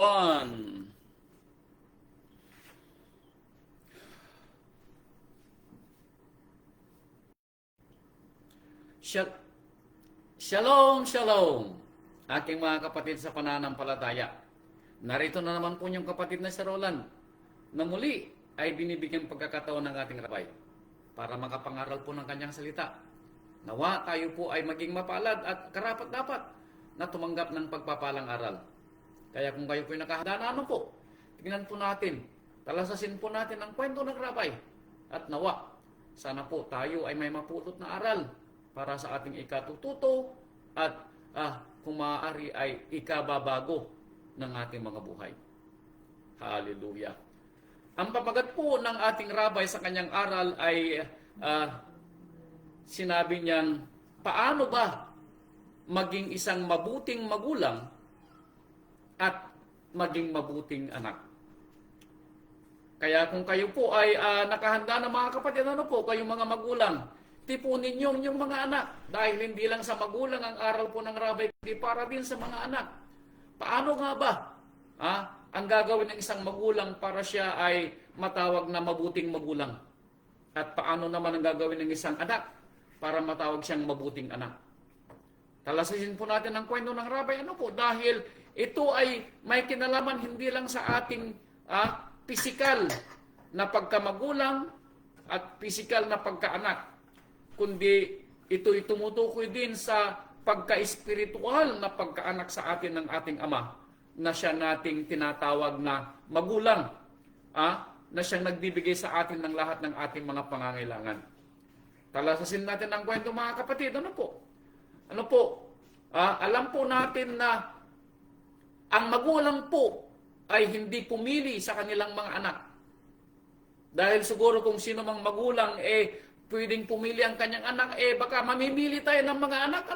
On. Shalom, shalom, aking mga kapatid sa pananampalataya. Narito na naman po yung kapatid na si Roland na muli ay binibigyan pagkakataon ng ating rabay para makapangaral po ng kanyang salita. Nawa tayo po ay maging mapalad at karapat-dapat na tumanggap ng pagpapalang aral. Kaya kung kayo po ay nakahanda na po, tingnan po natin, talasasin po natin ang kwento ng rabay. At nawa, sana po tayo ay may mapulot na aral para sa ating ikatututo at kung maaari ay ikababago ng ating mga buhay. Hallelujah. Ang pamagat po ng ating rabay sa kanyang aral ay sinabi niyang, paano ba maging isang mabuting magulang at maging mabuting anak? Kaya kung kayo po ay nakahanda na mga kapatid, kayong mga magulang, tipunin niyo yung mga anak. Dahil hindi lang sa magulang ang aral po ng rabay, kundi para din sa mga anak. Paano nga ba ang gagawin ng isang magulang para siya ay matawag na mabuting magulang? At paano naman ang gagawin ng isang anak para matawag siyang mabuting anak? Talasasin po natin ang kwento ng rabay. Dahil ito ay may kinalaman hindi lang sa ating pisikal na pagkamagulang at pisikal na pagkaanak, kundi ito'y tumutukoy din sa pagka-espiritual na pagkaanak sa atin ng ating Ama, na siya nating tinatawag na magulang, na siyang nagbibigay sa atin ng lahat ng ating mga pangangailangan. Talasasin natin ang kwento mga kapatid. Alam po natin na ang magulang po ay hindi pumili sa kanilang mga anak. Dahil siguro kung sino mang magulang pwedeng pumili ang kanyang anak, baka mamimili tayo ng mga anak.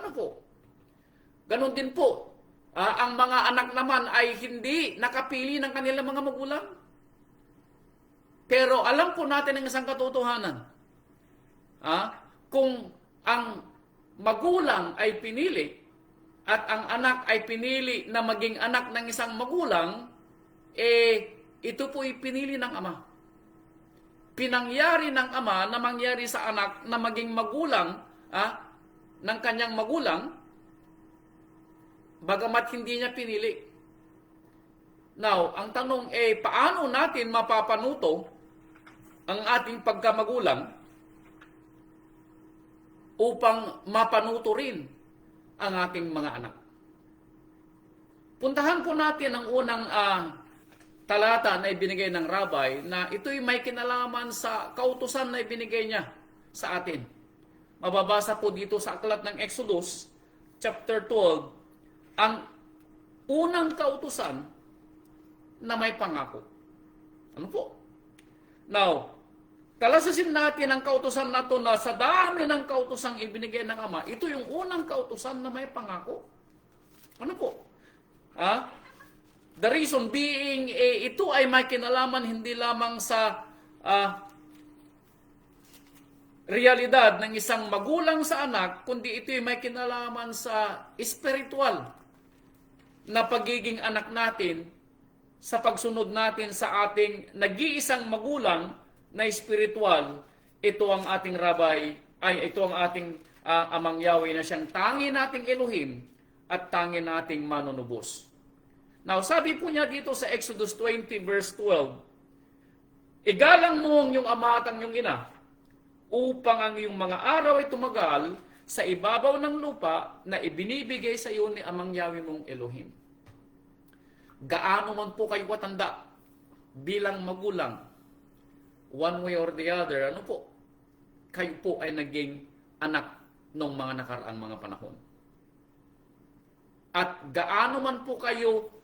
Ganon din po. Ang mga anak naman ay hindi nakapili ng kanilang mga magulang. Pero alam po natin ang isang katotohanan. Kung ang magulang ay pinili at ang anak ay pinili na maging anak ng isang magulang, ito po ay pinili ng Ama. Pinangyari ng Ama na mangyari sa anak na maging magulang ng kanyang magulang, bagamat hindi niya pinili. Now, ang tanong paano natin mapapanuto ang ating pagkamagulang upang mapanuto rin ang ating mga anak? Puntahan po natin ang unang talata na ibinigay ng rabay, na ito'y may kinalaman sa kautusan na ibinigay niya sa atin. Mababasa po dito sa aklat ng Exodus, chapter 12, ang unang kautusan na may pangako. Now, talasasin natin ang kautusan na ito na sa dami ng kautusang ibinigay ng Ama, ito yung unang kautusan na may pangako. The reason being, ito ay may kinalaman hindi lamang sa realidad ng isang magulang sa anak, kundi ito ay may kinalaman sa spiritual na pagiging anak natin sa pagsunod natin sa ating nag-iisang magulang na spiritual. Ito ang ating rabay, ito ang ating Amang Yahweh na siyang tangi nating Elohim at tangi nating manunubos. Now, sabi po niya dito sa Exodus 20 verse 12, igalang mo ang iyong ama at ang iyong ina, upang ang iyong mga araw ay tumagal sa ibabaw ng lupa na ibinibigay sa iyo ni Amang Yahweh mong Elohim. Gaano man po kayo katanda bilang magulang, one way or the other, kayo po ay naging anak ng mga nakaraang mga panahon. At gaano man po kayo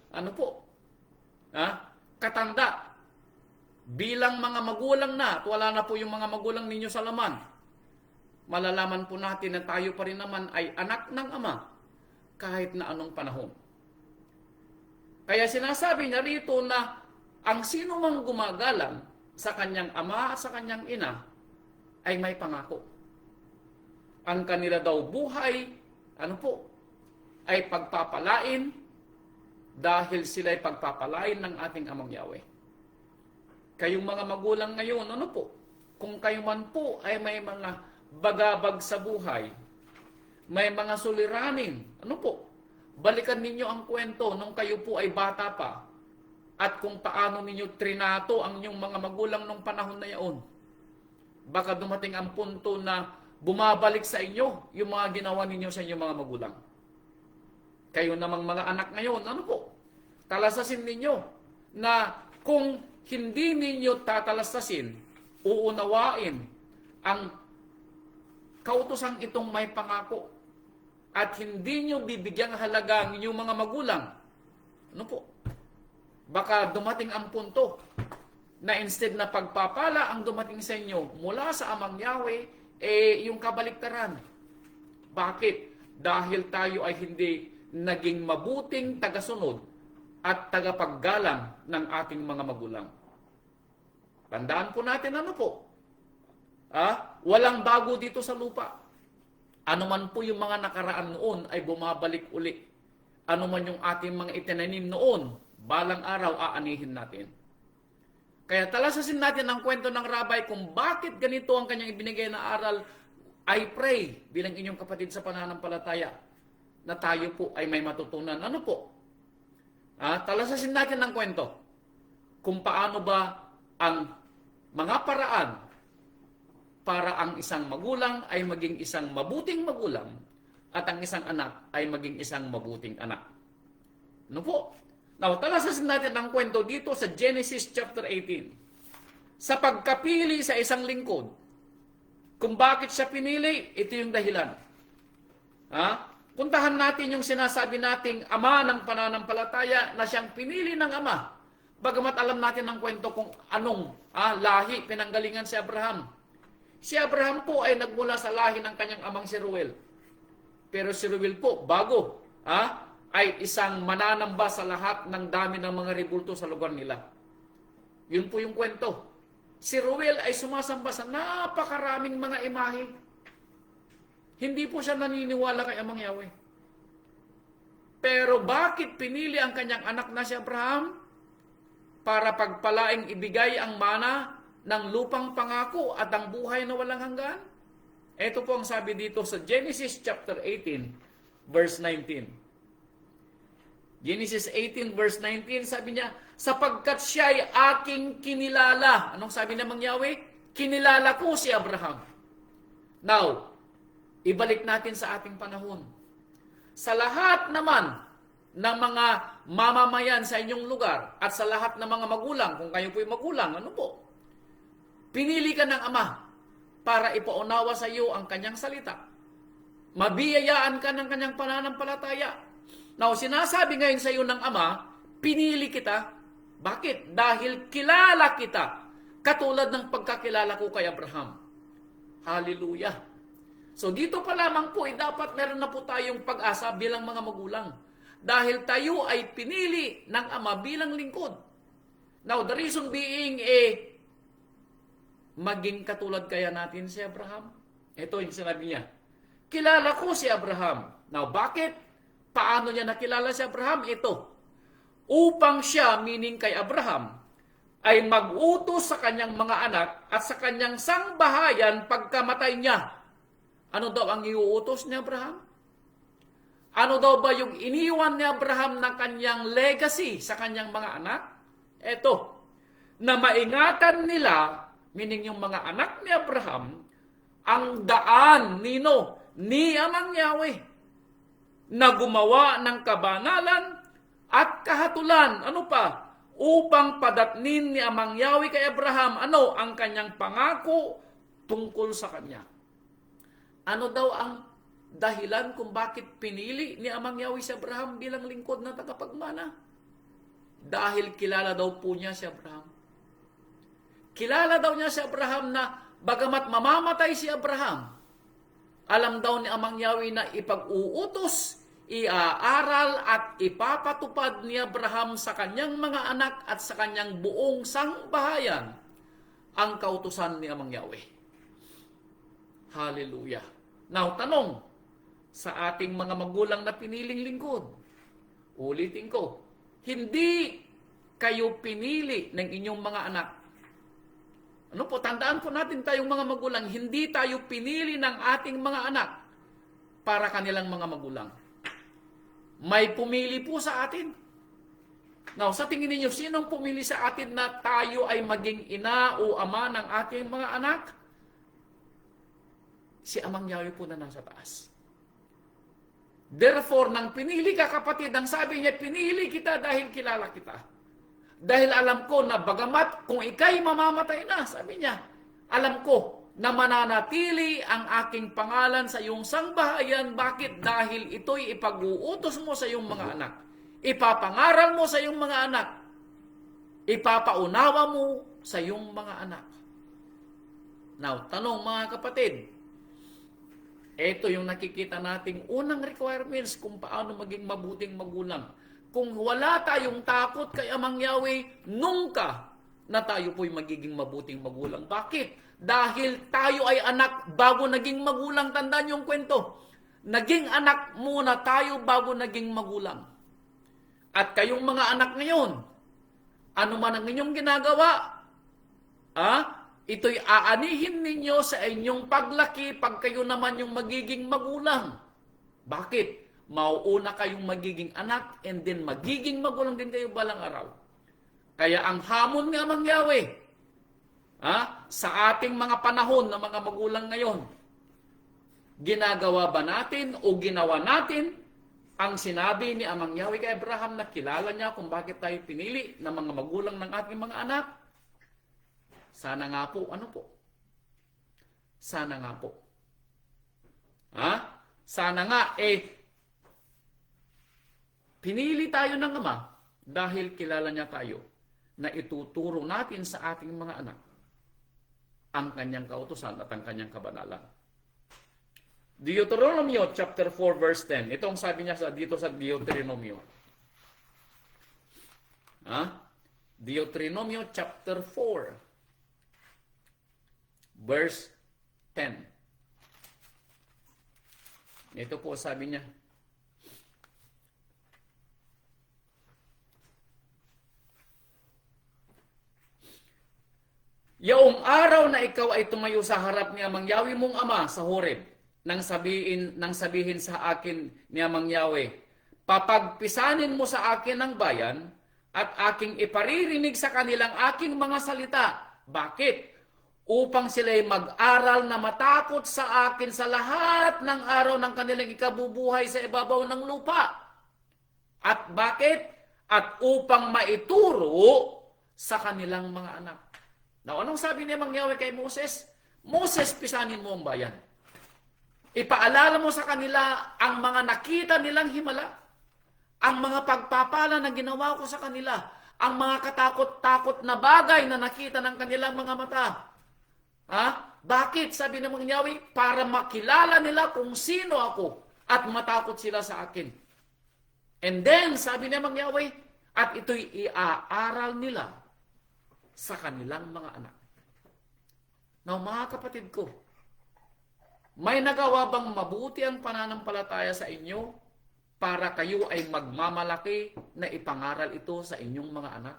katanda bilang mga magulang na, at wala na po yung mga magulang ninyo sa laman, malalaman po natin na tayo pa rin naman ay anak ng Ama kahit na anong panahon. Kaya sinasabi niya rito na ang sino mang gumagalang sa kanyang ama at sa kanyang ina ay may pangako. Ang kanila daw buhay, ay pagpapalain dahil sila'y pagpapalain ng ating Amang Yahweh. Kayong mga magulang ngayon, ano po? Kung kayo man po ay may mga bagabag sa buhay, may mga suliranin, ano po? Balikan ninyo ang kwento nung kayo po ay bata pa at kung paano ninyo trinato ang inyong mga magulang nung panahon na yaon. Baka dumating ang punto na bumabalik sa inyo yung mga ginawa ninyo sa inyong mga magulang. Kayo namang mga anak ngayon, ano po? Talasasin ninyo na kung hindi ninyo tatalasasin, uunawain ang kautosang itong may pangako at hindi nyo bibigyang halaga ang inyong mga magulang, ano po? Baka dumating ang punto na instead na pagpapala ang dumating sa inyo mula sa Amang Yahweh, yung kabaliktaran. Bakit? Dahil tayo ay hindi naging mabuting tagasunod at tagapaggalang ng ating mga magulang. Tandaan po natin ano po? Walang bago dito sa lupa. Ano man po yung mga nakaraan noon ay bumabalik uli. Ano man yung ating mga itinanim noon, balang araw aanihin natin. Kaya talasasin natin ang kwento ng Rabbi kung bakit ganito ang kanyang ibinigay na aral. I pray bilang inyong kapatid sa pananampalataya na tayo po ay may matutunan. Ano po? Talasasin natin ang kwento kung paano ba ang mga paraan para ang isang magulang ay maging isang mabuting magulang at ang isang anak ay maging isang mabuting anak. Ano po? Now, talasasin natin ang kwento dito sa Genesis chapter 18. Sa pagkapili sa isang lingkod, kung bakit siya pinili, ito yung dahilan. Puntahan natin yung sinasabi nating ama ng pananampalataya na siyang pinili ng ama. Bagamat alam natin ang kwento kung anong lahi pinanggalingan si Abraham. Si Abraham po ay nagmula sa lahi ng kanyang amang si Ruel. Pero si Ruel po, bago, ay isang mananamba sa lahat ng dami ng mga rebulto sa lugar nila. Yun po yung kwento. Si Ruel ay sumasamba sa napakaraming mga imahe. Hindi po siya naniniwala kay Amang Yahweh. Pero bakit pinili ang kanyang anak na si Abraham? Para pagpalaing ibigay ang mana ng lupang pangako at ang buhay na walang hanggan? Ito po ang sabi dito sa Genesis chapter 18, verse 19. Genesis 18 verse 19, sabi niya, sapagkat siya ay aking kinilala. Anong sabi namang Yahweh? Kinilala ko si Abraham. Now, ibalik natin sa ating panahon. Sa lahat naman ng mga mamamayan sa inyong lugar at sa lahat ng mga magulang, kung kayo po'y magulang, ano po? Pinili ka ng ama para ipaunawa sa iyo ang kanyang salita. Mabiyayaan ka ng kanyang pananampalataya. Now, sinasabi ngayon sa iyo ng ama, pinili kita. Bakit? Dahil kilala kita. Katulad ng pagkakilala ko kay Abraham. Hallelujah. So, dito pa lamang po, dapat meron na po tayong pag-asa bilang mga magulang. Dahil tayo ay pinili ng ama bilang lingkod. Now, the reason being, maging katulad kaya natin si Abraham? Ito yung sinabi niya. Kilala ko si Abraham. Now, bakit? Paano niya nakilala si Abraham? Ito. Upang siya, meaning kay Abraham, ay mag-utos sa kanyang mga anak at sa kanyang sangbahayan pagkamatay niya. Ano daw ang iuutos ni Abraham? Ano daw ba yung iniwan ni Abraham na kanyang legacy sa kanyang mga anak? Ito. Na maingatan nila, meaning yung mga anak ni Abraham, ang daan ni Amang Yahweh na gumawa ng kabanalan at kahatulan. Ano pa? Upang padatnin ni Amang Yahweh kay Abraham, ang kanyang pangako tungkol sa kanya. Ano daw ang dahilan kung bakit pinili ni Amang Yahweh si Abraham bilang lingkod na tagapagmana? Dahil kilala daw po niya si Abraham. Kilala daw niya si Abraham na bagamat mamamatay si Abraham, alam daw ni Amang Yahweh na ipag-uutos, iaaral at ipapatupad ni Abraham sa kanyang mga anak at sa kanyang buong sangbahayan ang kautusan ni Amang Yahweh. Hallelujah. Now, tanong sa ating mga magulang na piniling lingkod. Ulitin ko, hindi kayo pinili ng inyong mga anak. Ano po, tandaan po natin tayong mga magulang, hindi tayo pinili ng ating mga anak para kanilang mga magulang. May pumili po sa atin. Now, sa tingin ninyo, sinong pumili sa atin na tayo ay maging ina o ama ng ating mga anak? Si Amang Yahweh po na nasa taas. Therefore, nang pinili ka kapatid, ang sabi niya, pinili kita dahil kilala kita. Dahil alam ko na bagamat kung ikay mamamatay na, sabi niya, alam ko na mananatili ang aking pangalan sa iyong sangbahayan. Bakit? Dahil ito'y ipag-uutos mo sa iyong mga anak. Ipapangaral mo sa iyong mga anak. Ipapaunawa mo sa iyong mga anak. Now, tanong mga kapatid, ito yung nakikita nating unang requirements kung paano maging mabuting magulang. Kung wala tayong takot kay Amang Yahweh, nungka na tayo po'y magiging mabuting magulang. Bakit? Dahil tayo ay anak bago naging magulang. Tandaan yung kwento. Naging anak muna tayo bago naging magulang. At kayong mga anak ngayon, ano man ang inyong ginagawa, ito'y aanihin ninyo sa inyong paglaki pag kayo naman yung magiging magulang. Bakit? Mauuna kayong magiging anak and then magiging magulang din kayo balang araw. Kaya ang hamon ng Amang Yahweh, sa ating mga panahon na mga magulang ngayon, ginagawa ba natin o ginawa natin ang sinabi ni Amang Yahweh kay Abraham na kilala niya kung bakit tayo pinili ng mga magulang ng ating mga anak? Sana nga po, ano po? Sana nga po. Sana nga, pinili tayo ng Ama dahil kilala niya tayo na ituturo natin sa ating mga anak ang kanyang kautusan at ang kanyang kabanalan. Deuteronomio chapter 4 verse 10. Ito ang sabi niya dito sa Deuteronomio. Deuteronomio chapter 4 verse 10. Ito po sabi niya. Yaong araw na ikaw ay tumayo sa harap ni Amang Yahweh mong ama sa Horeb, nang sabihin sa akin ni Amang Yahweh, papagpisanin mo sa akin ang bayan at aking iparirinig sa kanilang aking mga salita. Bakit? Upang sila'y mag-aral na matakot sa akin sa lahat ng araw ng kanilang ikabubuhay sa ibabaw ng lupa. At bakit? At upang maituro sa kanilang mga anak. Now, anong sabi ni Amang Yahweh kay Moses? Moses, pisanin mo ang bayan. Ipaalala mo sa kanila ang mga nakita nilang himala, ang mga pagpapala na ginawa ko sa kanila, ang mga katakot-takot na bagay na nakita ng kanilang mga mata. Bakit? Sabi ni Amang Yahweh, para makilala nila kung sino ako at matakot sila sa akin. And then, sabi ni Amang Yahweh, at ito'y iaaral nila sa kanilang mga anak. Now, mga kapatid ko, may nagawa bang mabuti ang pananampalataya sa inyo para kayo ay magmamalaki na ipangaral ito sa inyong mga anak?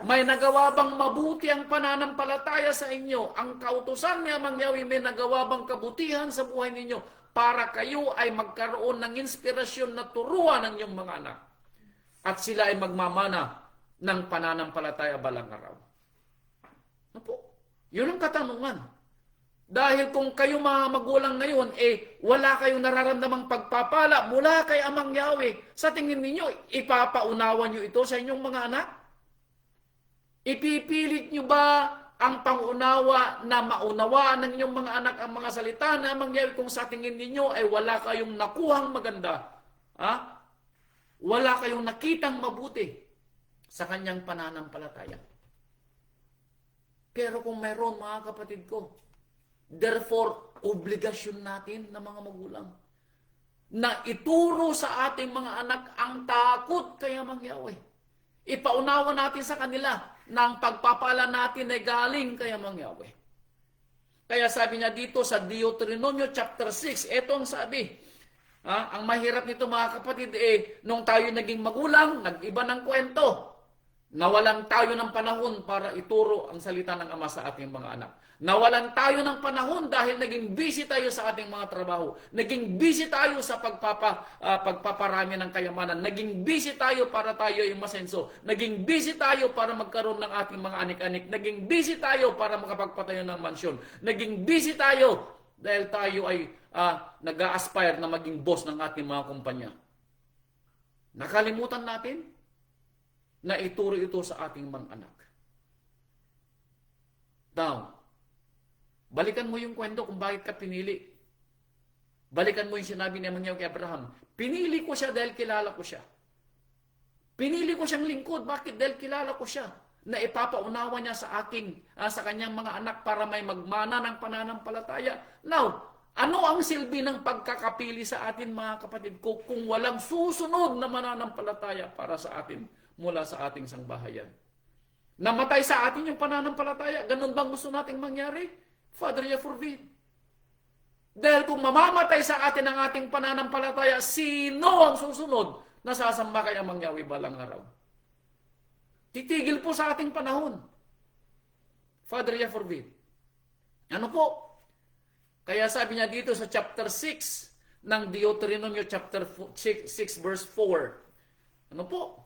May nagawa bang mabuti ang pananampalataya sa inyo? Ang kautusan ni Amang Yahweh, may nagawa bang kabutihan sa buhay ninyo para kayo ay magkaroon ng inspirasyon na turuan ng inyong mga anak at sila ay magmamana ng pananampalataya balang araw? Ano po? Yun ang katanungan. Dahil kung kayo mga magulang ngayon, wala kayong nararamdamang pagpapala mula kay Amang Yahweh, sa tingin ninyo, ipapaunawa nyo ito sa inyong mga anak? Ipipilit nyo ba ang pangunawa na maunawaan ng inyong mga anak ang mga salita na Amang Yahweh kung sa tingin ninyo ay wala kayong nakuhang maganda? Wala kayong nakitang mabuti sa kanyang pananampalataya. Pero kung meron, mga kapatid ko, therefore, obligasyon natin na mga magulang na ituro sa ating mga anak ang takot kay Amang Yahweh. Ipaunawa natin sa kanila na ang pagpapala natin ay galing kay Amang Yahweh. Kaya sabi niya dito sa Deuteronomio chapter 6, ito ang sabi, Ang mahirap nito mga kapatid, nung tayo naging magulang, nag-iba ng kwento. Nawalan tayo ng panahon para ituro ang salita ng Ama sa ating mga anak. Nawalan tayo ng panahon dahil naging busy tayo sa ating mga trabaho. Naging busy tayo sa pagpaparami ng kayamanan. Naging busy tayo para tayo ay masenso. Naging busy tayo para magkaroon ng ating mga anik-anik. Naging busy tayo para makapagpatayo ng mansyon. Naging busy tayo dahil tayo ay nag-a-aspire na maging boss ng ating mga kumpanya. Nakalimutan natin na ituro ito sa ating mga anak. Now, balikan mo yung kwento kung bakit ka pinili. Balikan mo yung sinabi ni Mangyaw kay Abraham. Pinili ko siya dahil kilala ko siya. Pinili ko siyang lingkod. Bakit? Dahil kilala ko siya. Na ipapaunawa niya sa sa kanyang mga anak para may magmana ng pananampalataya. Now, ano ang silbi ng pagkakapili sa atin mga kapatid ko kung walang susunod na mananampalataya para sa atin mula sa ating sangbahayan? Namatay sa atin yung pananampalataya. Ganun bang gusto nating mangyari? Father, you forbid. Dahil kung mamamatay sa atin ang ating pananampalataya, sino ang susunod na sasamba kay Amang Yahweh balang araw? Titigil po sa ating panahon. Father, you forbid. Ano po? Kaya sabi niya dito sa chapter 6 ng Deuteronomio chapter 6 verse 4. Ano po?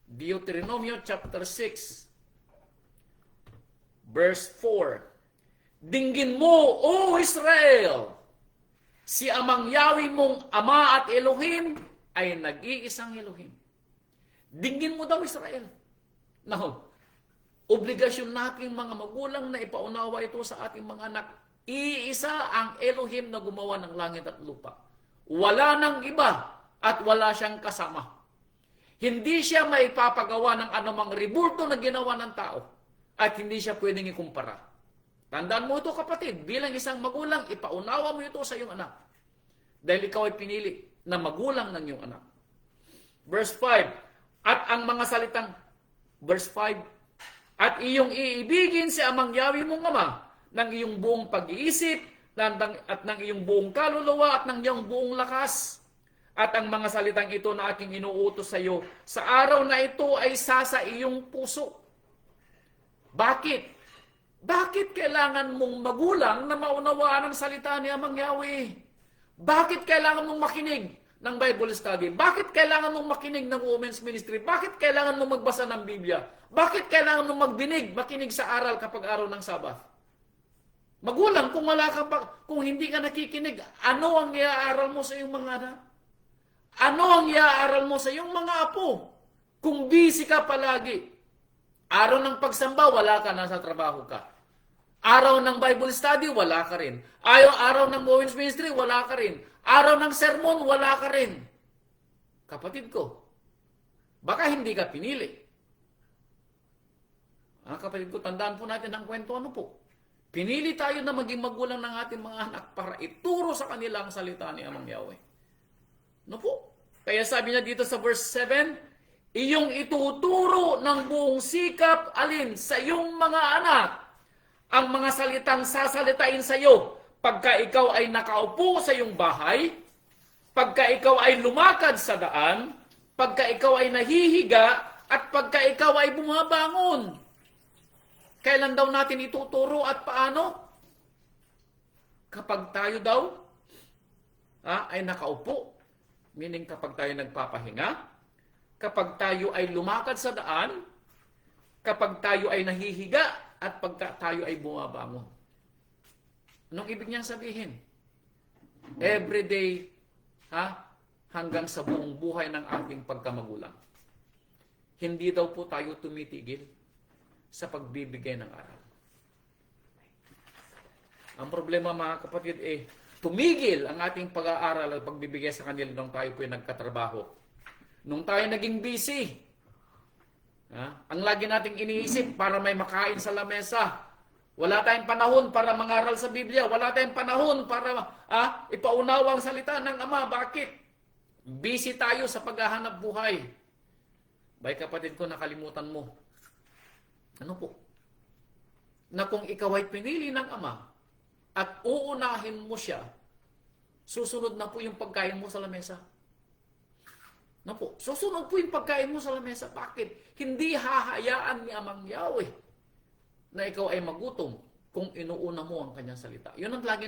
Deuteronomio chapter 6 verse 4. Dinggin mo, O Israel, si Amang Yahweh mong Ama at Elohim ay nag-iisang Elohim. Dinggin mo daw Israel. Now, obligasyon nating mga magulang na ipaunawa ito sa ating mga anak. Iisa ang Elohim na gumawa ng langit at lupa. Wala nang iba at wala siyang kasama. Hindi siya maipapagawa ng anumang rebulto na ginawa ng tao at hindi siya pwedeng ikumpara. Tandaan mo ito kapatid, bilang isang magulang, ipaunawa mo ito sa iyong anak. Dahil ikaw ay pinili na magulang ng iyong anak. Verse 5, at ang mga salitang, verse 5, at iyong iibigin si Amang Yahweh mong Ama ng iyong buong pag-iisip at ng iyong buong kaluluwa at ng iyong buong lakas. At ang mga salitang ito na aking inuutos sa iyo, sa araw na ito ay sa iyong puso. Bakit? Bakit kailangan mong magulang na maunawaan ang salita ni Amang Yahweh? Bakit kailangan mong makinig ng Bible study? Bakit kailangan mong makinig ng women's ministry? Bakit kailangan mong magbasa ng Biblia? Bakit kailangan mong makinig sa aral kapag araw ng Sabat? Magulang, kung hindi ka nakikinig, ano ang iaaral mo sa iyong mga anak? Ano ang iaaral mo sa iyong mga apo? Kung busy ka palagi, araw ng pagsamba, wala ka, nasa trabaho ka. Araw ng Bible study, wala ka rin. Araw ng women's ministry, wala ka rin. Araw ng sermon, wala ka rin. Kapatid ko, baka hindi ka pinili. Kapatid ko, tandaan po natin ang kwento ano po. Pinili tayo na maging magulang ng ating mga anak para ituro sa kanila ang salita ni Amang Yahweh. No po? Kaya sabi niya dito sa verse 7, iyong ituturo ng buong sikap alin sa iyong mga anak ang mga salitang sasalitain sa iyo pagka ikaw ay nakaupo sa iyong bahay, pagka ikaw ay lumakad sa daan, pagka ikaw ay nahihiga, at pagka ikaw ay bumabangon. Kailan daw natin ituturo at paano? Kapag tayo daw ay nakaupo, meaning kapag tayo nagpapahinga, kapag tayo ay lumakad sa daan, kapag tayo ay nahihiga, at pagka tayo ay bumabangon. Anong ibig niyang sabihin? Every day, hanggang sa buong buhay ng ating pagkamagulang. Hindi daw po tayo tumitigil sa pagbibigay ng aral. Ang problema mga kapatid tumigil ang ating pag-aaral at pagbibigay sa kanila nung tayo po ay nagkatrabaho. Nung tayo naging busy, ang lagi nating iniisip para may makain sa lamesa. Wala tayong panahon para mangaral sa Biblia. Wala tayong panahon para ipaunawa ang salita ng Ama. Bakit? Busy tayo sa paghahanap buhay. Bay kapatid ko, nakalimutan mo. Ano po? Na kung ikaw ay pinili ng Ama at uunahin mo siya susunod na po yung pagkain mo sa lamesa. Na po, susunod po yung pagkain mo sa lamesa. Bakit? Hindi hahayaan ni Amang Yahweh na ikaw ay magutom kung inuuna mo ang kanyang salita. Yun ang lagi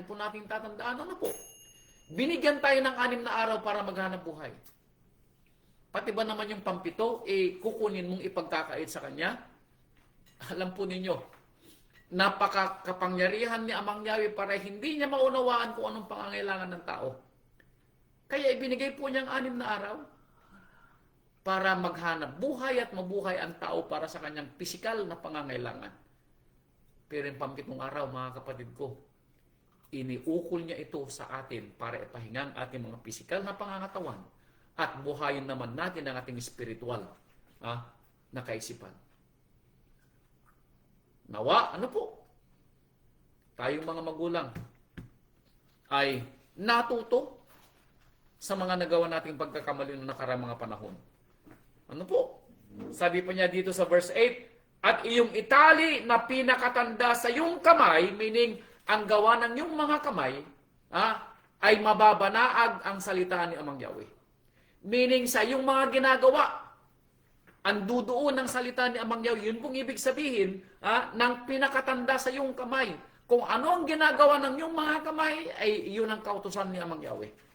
po natin tatandaan. Ano po? Binigyan tayo ng 6 na araw para maghanap buhay. Pati ba naman yung pampito, kukunin mong ipagkakait sa kanya? Alam po ninyo, napakakapangyarihan ni Amang Yahweh para hindi niya maunawaan kung anong pangangailangan ng tao. Kaya ibinigay po niyang 6 na araw para maghanap buhay at mabuhay ang tao para sa kanyang pisikal na pangangailangan. Pero yung pampitong araw, mga kapatid ko, iniukol niya ito sa atin para ipahinga ang ating mga pisikal na pangangatawan at buhayin naman natin ang ating spiritual na kaisipan. Nawa, ano po? Tayong mga magulang ay natuto sa mga nagawa nating pagkakamali noong nakaraang mga panahon. Ano po? Sabi pa niya dito sa verse 8, at iyong itali na pinakatanda sa iyong kamay, meaning ang gawa ng iyong mga kamay, ay mababanaag ang salita ni Amang Yahweh. Meaning sa iyong mga ginagawa, ang duduon ng salita ni Amang Yahweh, yun pong ibig sabihin ng pinakatanda sa iyong kamay. Kung ano ang ginagawa ng iyong mga kamay, ay yun ang kautusan ni Amang Yahweh.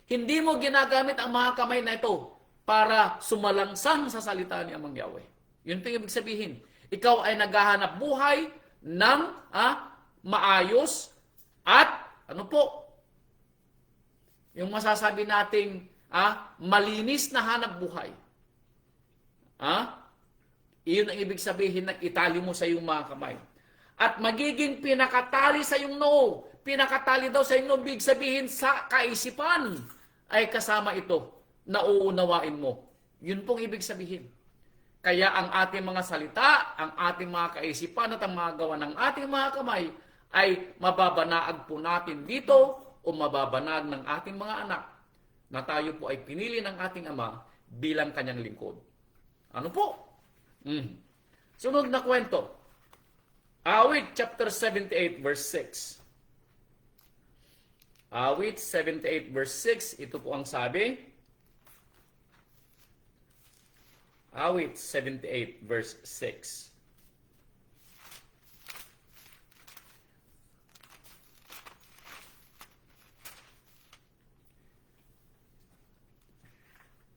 Hindi mo ginagamit ang mga kamay na ito para sumalangsang sa salita ni Amang Yahweh. Yun pong ibig sabihin. Ikaw ay naghahanap buhay ng maayos at ano po, yung masasabi nating malinis na hanap buhay. Iyon ang ibig sabihin ng itali mo sa iyong mga kamay. At magiging pinakatali sa iyong noo. Pinakatali daw sa iyong noo, ibig sabihin sa kaisipan ay kasama ito na uunawain mo. Yun pong ibig sabihin. Kaya ang ating mga salita, ang ating mga kaisipan at ang mga gawa ng ating mga kamay ay mababanaag po natin dito o mababanaag ng ating mga anak na tayo po ay pinili ng ating Ama bilang kanyang lingkod. Ano po? Sunod na kwento. Awit chapter 78 verse 6. Awit 78 verse 6, ito po ang sabi. Awit 78 verse 6.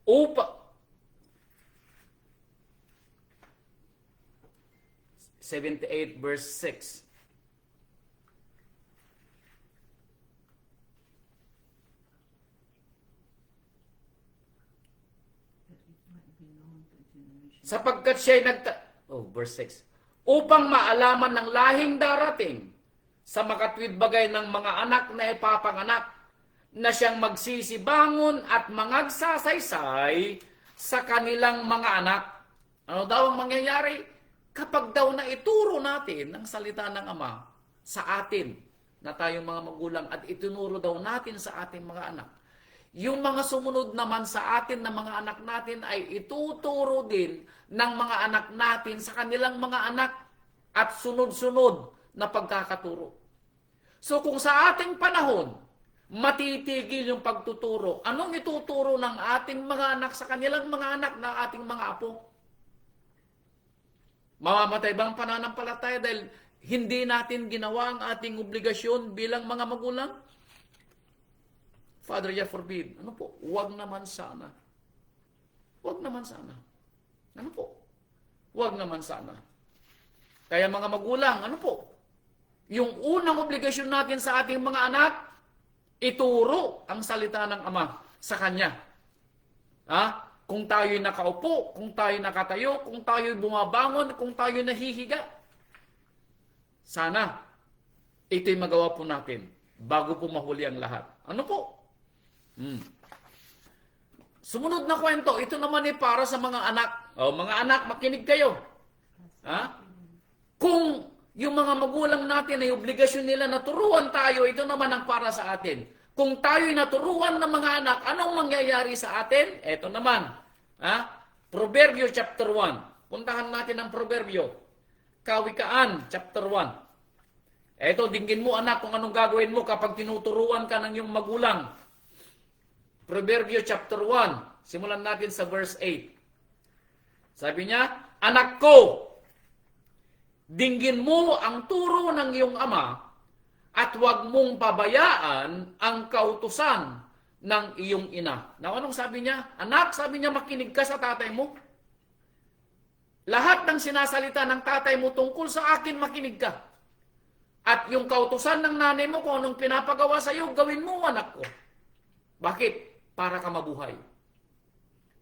Upa 78 verse 6. Sapagkat siya'y verse 6. Upang maalaman ng lahing darating sa makatwid bagay ng mga anak na ipapanganak na siyang magsisibangon at mangagsasaysay sa kanilang mga anak. Ano daw ang mangyayari? Kapag daw na ituro natin ang salita ng Ama sa atin na tayong mga magulang at itinuro daw natin sa ating mga anak, yung mga sumunod naman sa atin na mga anak natin ay ituturo din ng mga anak natin sa kanilang mga anak at sunod-sunod na pagkakaturo. So kung sa ating panahon, matitigil yung pagtuturo, anong ituturo ng ating mga anak sa kanilang mga anak na ating mga apo? Mamamatay ba ang pananampalataya dahil hindi natin ginawa ang ating obligasyon bilang mga magulang? Father, God forbid. Ano po? Huwag naman sana. Huwag naman sana. Ano po? Huwag naman sana. Kaya mga magulang, ano po? Yung unang obligasyon natin sa ating mga anak, ituro ang salita ng Ama sa Kanya. Kung tayo'y nakaupo, kung tayo'y nakatayo, kung tayo'y bumabangon, kung tayo'y nahihiga. Sana, ito'y magawa po natin bago po mahuli ang lahat. Ano po? Sumunod na kwento, ito naman ay para sa mga anak. Mga anak, makinig kayo. Kung yung mga magulang natin ay obligasyon nila na turuan tayo, ito naman ang para sa atin. Kung tayo'y naturuan ng mga anak, anong mangyayari sa atin? Ito naman. Proverbio chapter 1. Puntahan natin ang Proverbio. Kawikaan chapter 1. Eto, dinggin mo anak kung anong gagawin mo kapag tinuturuan ka ng iyong magulang. Proverbio chapter 1, simulan natin sa verse 8. Sabi niya, anak ko, dinggin mo ang turo ng iyong ama at huwag mong pabayaan ang kautusan ng iyong ina. Now, anong sabi niya? Anak, sabi niya, makinig ka sa tatay mo. Lahat ng sinasalita ng tatay mo tungkol sa akin, makinig ka. At yung kautusan ng nanay mo, kung anong pinapagawa sa iyo, gawin mo, anak ko. Bakit? Para ka mabuhay.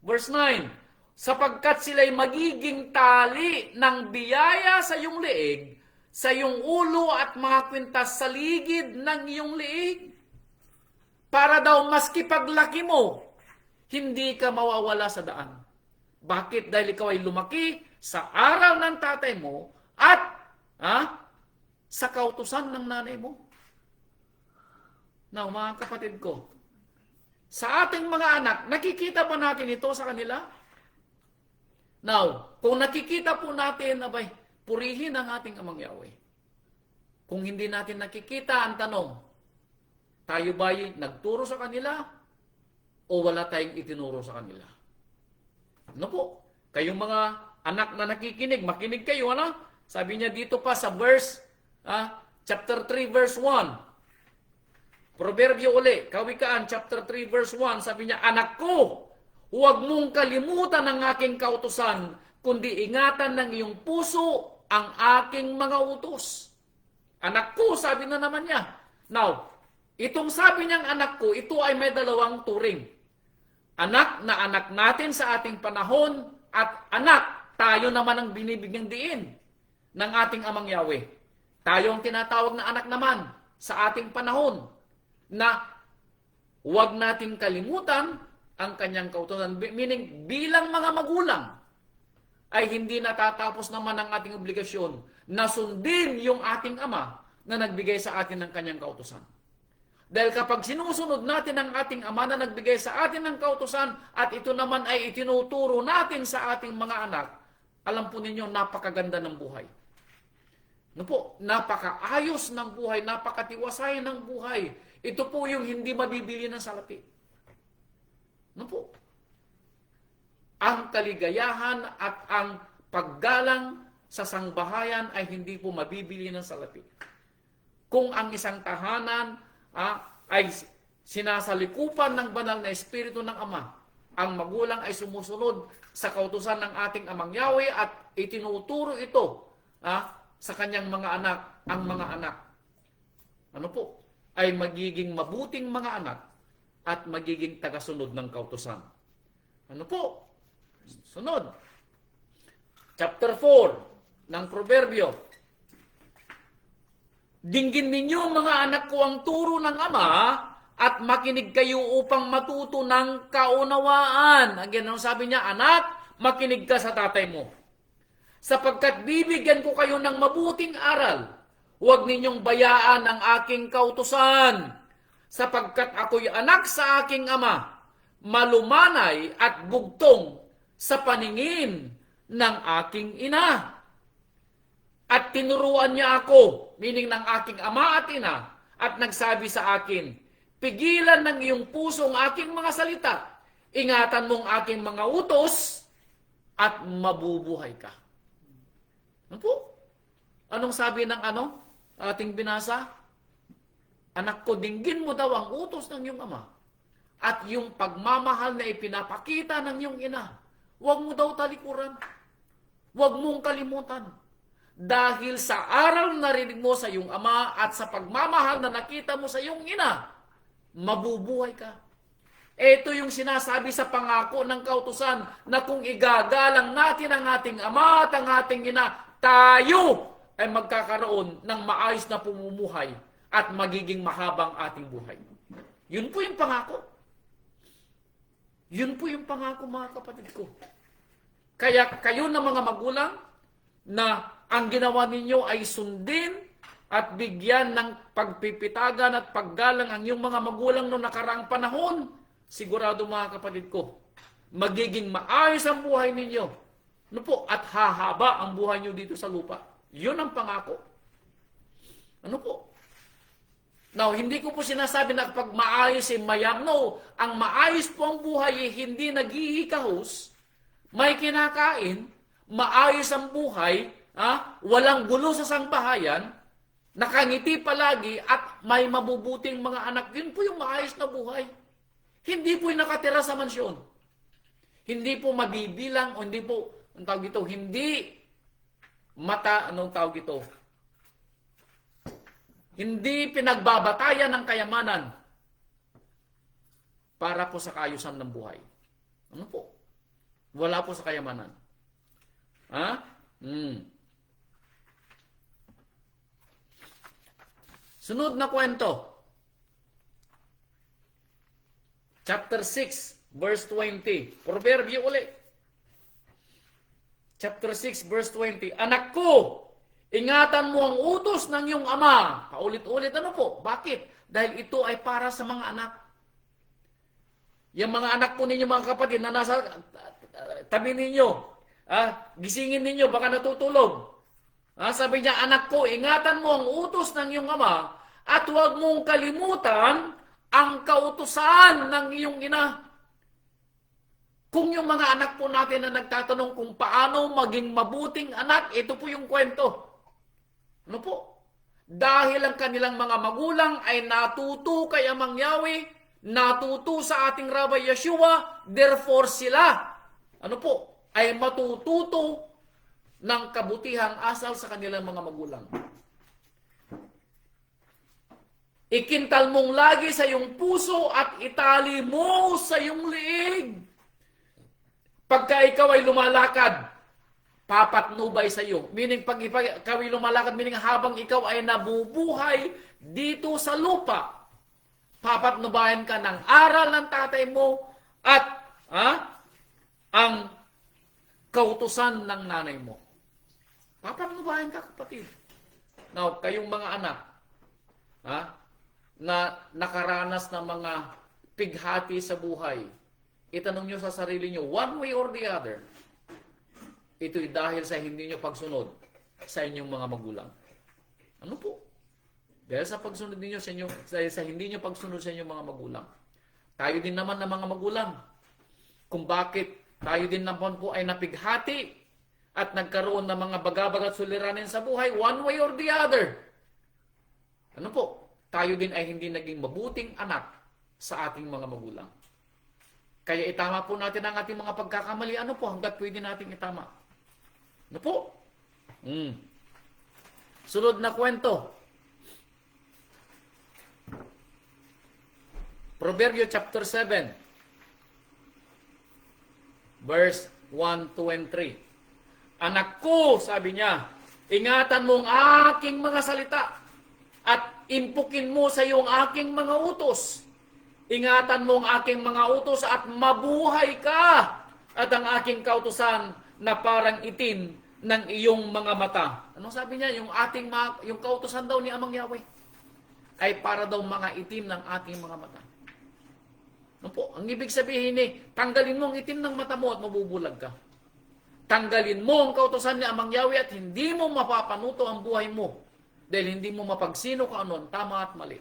Verse 9, sapagkat sila'y magiging tali ng biyaya sa iyong leeg, sa iyong ulo at mga kwintas sa ligid ng iyong leeg. Para daw maski paglaki mo, hindi ka mawawala sa daan. Bakit? Dahil ikaw ay lumaki sa aral ng tatay mo at sa kautusan ng nanay mo. Now, mga kapatid ko, sa ating mga anak, nakikita ba natin ito sa kanila? Now, kung nakikita po natin, abay, purihin ang ating Amang Yahweh. Kung hindi natin nakikita, ang tanong, tayo ba'y nagturo sa kanila o wala tayong itinuro sa kanila? Ano po? Kayong mga anak na nakikinig, makinig kayo, ano? Sabi niya dito pa sa verse, chapter 3, verse 1. Proverbio uli, Kawikaan, chapter 3, verse 1, sabi niya, anak ko, huwag mong kalimutan ang aking kautusan, kundi ingatan ng iyong puso ang aking mga utos. Anak ko, sabi na naman niya. Now, itong sabi niyang anak ko, ito ay may dalawang turing. Anak na anak natin sa ating panahon at anak, tayo naman ang binibigyang diin ng ating Amang Yahweh. Tayo ang tinatawag na anak naman sa ating panahon na huwag nating kalimutan ang kanyang kautusan. Meaning, bilang mga magulang, ay hindi natatapos naman ang ating obligasyon na sundin yung ating ama na nagbigay sa atin ng kanyang kautusan. Dahil kapag sinusunod natin ang ating ama na nagbigay sa atin ng kautusan at ito naman ay itinuturo natin sa ating mga anak, alam po ninyo, napakaganda ng buhay. No po, napakaayos ng buhay, napakatiwasay ng buhay. Ito po yung hindi mabibili ng salapi. No po. Ang kaligayahan at ang paggalang sa sangbahayan ay hindi po mabibili ng salapi. Kung ang isang tahanan ay sinasalikupan ng banal na Espiritu ng Ama, ang magulang ay sumusunod sa kautusan ng ating Amang Yahweh at itinuturo ito sa kanyang mga anak, ang mga anak. Ano po? Ay magiging mabuting mga anak at magiging tagasunod ng kautusan. Ano po? Sunod. Chapter 4 ng Proverbio. Dinggin ninyo mga anak ko ang turo ng Ama at makinig kayo upang matuto ng kaunawaan. Again, ang sabi niya, anak, makinig ka sa tatay mo. Sapagkat bibigyan ko kayo ng mabuting aral, huwag ninyong bayaan ang aking kautusan. Sapagkat ako'y anak sa aking ama, malumanay at bugtong sa paningin ng aking ina. At tinuruan niya ako, meaning ng aking ama at ina, at nagsabi sa akin, pigilan ng iyong puso ang aking mga salita, ingatan mong aking mga utos, at mabubuhay ka. Ano po? Anong sabi ng ating binasa? Anak ko, dinggin mo daw ang utos ng iyong ama at yung pagmamahal na ipinapakita ng iyong ina. Huwag mo daw talikuran. Huwag mong kalimutan. Dahil sa aral na narinig mo sa iyong ama at sa pagmamahal na nakita mo sa iyong ina, mabubuhay ka. Ito yung sinasabi sa pangako ng kautusan na kung igagalang natin ang ating ama at ang ating ina, tayo ay magkakaroon ng maayos na pumumuhay at magiging mahabang ating buhay. Yun po yung pangako. Yun po yung pangako, mga kapatid ko. Kaya kayo na mga magulang na ang ginawa ninyo ay sundin at bigyan ng pagpipitagan at paggalang ang iyong mga magulang noong nakaraang panahon, sigurado mga kapatid ko, magiging maayos ang buhay ninyo. Ano po? At hahaba ang buhay nyo dito sa lupa. Yun ang pangako. Ano po? Now, hindi ko po sinasabi na kapag maayos ay mayam. No, ang maayos po ang buhay ay hindi naghihikahos, may kinakain, maayos ang buhay, walang gulo sa sangbahayan, nakangiti palagi at may mabubuting mga anak. Yun po yung maayos na buhay. Hindi po yung nakatira sa mansyon. Hindi po mabibilang o hindi po, anong tawag ito, hindi anong tawag ito, hindi pinagbabatayan ng kayamanan para po sa kaayusan ng buhay. Ano po? Wala po sa kayamanan. Sunod na kwento. Chapter 6, verse 20. Proverbio ulit. Chapter 6, verse 20. Anak ko, ingatan mo ang utos ng iyong ama. Paulit-ulit, ano po? Bakit? Dahil ito ay para sa mga anak. Yung mga anak po ninyo, mga kapatid, na nasa tabi ninyo, gisingin ninyo, baka natutulog. Sabi niya, anak ko, ingatan mo ang utos ng iyong ama at huwag mong kalimutan ang kautusan ng iyong ina. Kung yung mga anak po natin na nagtatanong kung paano maging mabuting anak, ito po yung kwento. Ano po? Dahil ang kanilang mga magulang ay natuto kay Amang Yahweh, natuto sa ating Rabbi Yeshua, therefore sila, ano po, ay matututo ng kabutihang asal sa kanilang mga magulang. Ikintal mong lagi sa iyong puso at itali mo sa iyong liig. Pagka ikaw ay lumalakad, papatnubay sa iyo. Meaning, pag ikaw ay lumalakad, meaning habang ikaw ay nabubuhay dito sa lupa, papatnubayan ka ng aral ng tatay mo at ang kautusan ng nanay mo. Papatnubayan ka, kapatid. Now, kayong mga anak, na nakaranas ng mga pighati sa buhay, itanong nyo sa sarili nyo, one way or the other, ito'y dahil sa hindi nyo pagsunod sa inyong mga magulang. Ano po? Dahil sa pagsunod ninyo sa inyo, sa hindi nyo pagsunod sa inyong mga magulang. Tayo din naman ng mga magulang. Kung bakit tayo din naman po ay napighati at nagkaroon ng mga bagabag at suliranin sa buhay, one way or the other. Ano po? Tayo din ay hindi naging mabuting anak sa ating mga magulang. Kaya itama po natin ang ating mga pagkakamali. Ano po? Hanggat pwede natin itama. Ano po? Sunod na kwento. Proverbio chapter 7. Verse 1, 2, and 3. Anak ko, sabi niya, ingatan mo ang aking mga salita at impukin mo sa iyong aking mga utos. Ingatan mo ang aking mga utos at mabuhay ka. At ang aking kautusan na parang itim ng iyong mga mata. Anong sabi niya? Yung kautusan daw ni Amang Yahweh ay para daw mga itim ng ating mga mata. Ano po? Ang ibig sabihin tanggalin mo ang itim ng mata mo at mabubulag ka. Tanggalin mo ang kautusan ni Amang Yahweh at hindi mo mapapanuto ang buhay mo. Dahil hindi mo mapagsino kung ano ang tama at mali.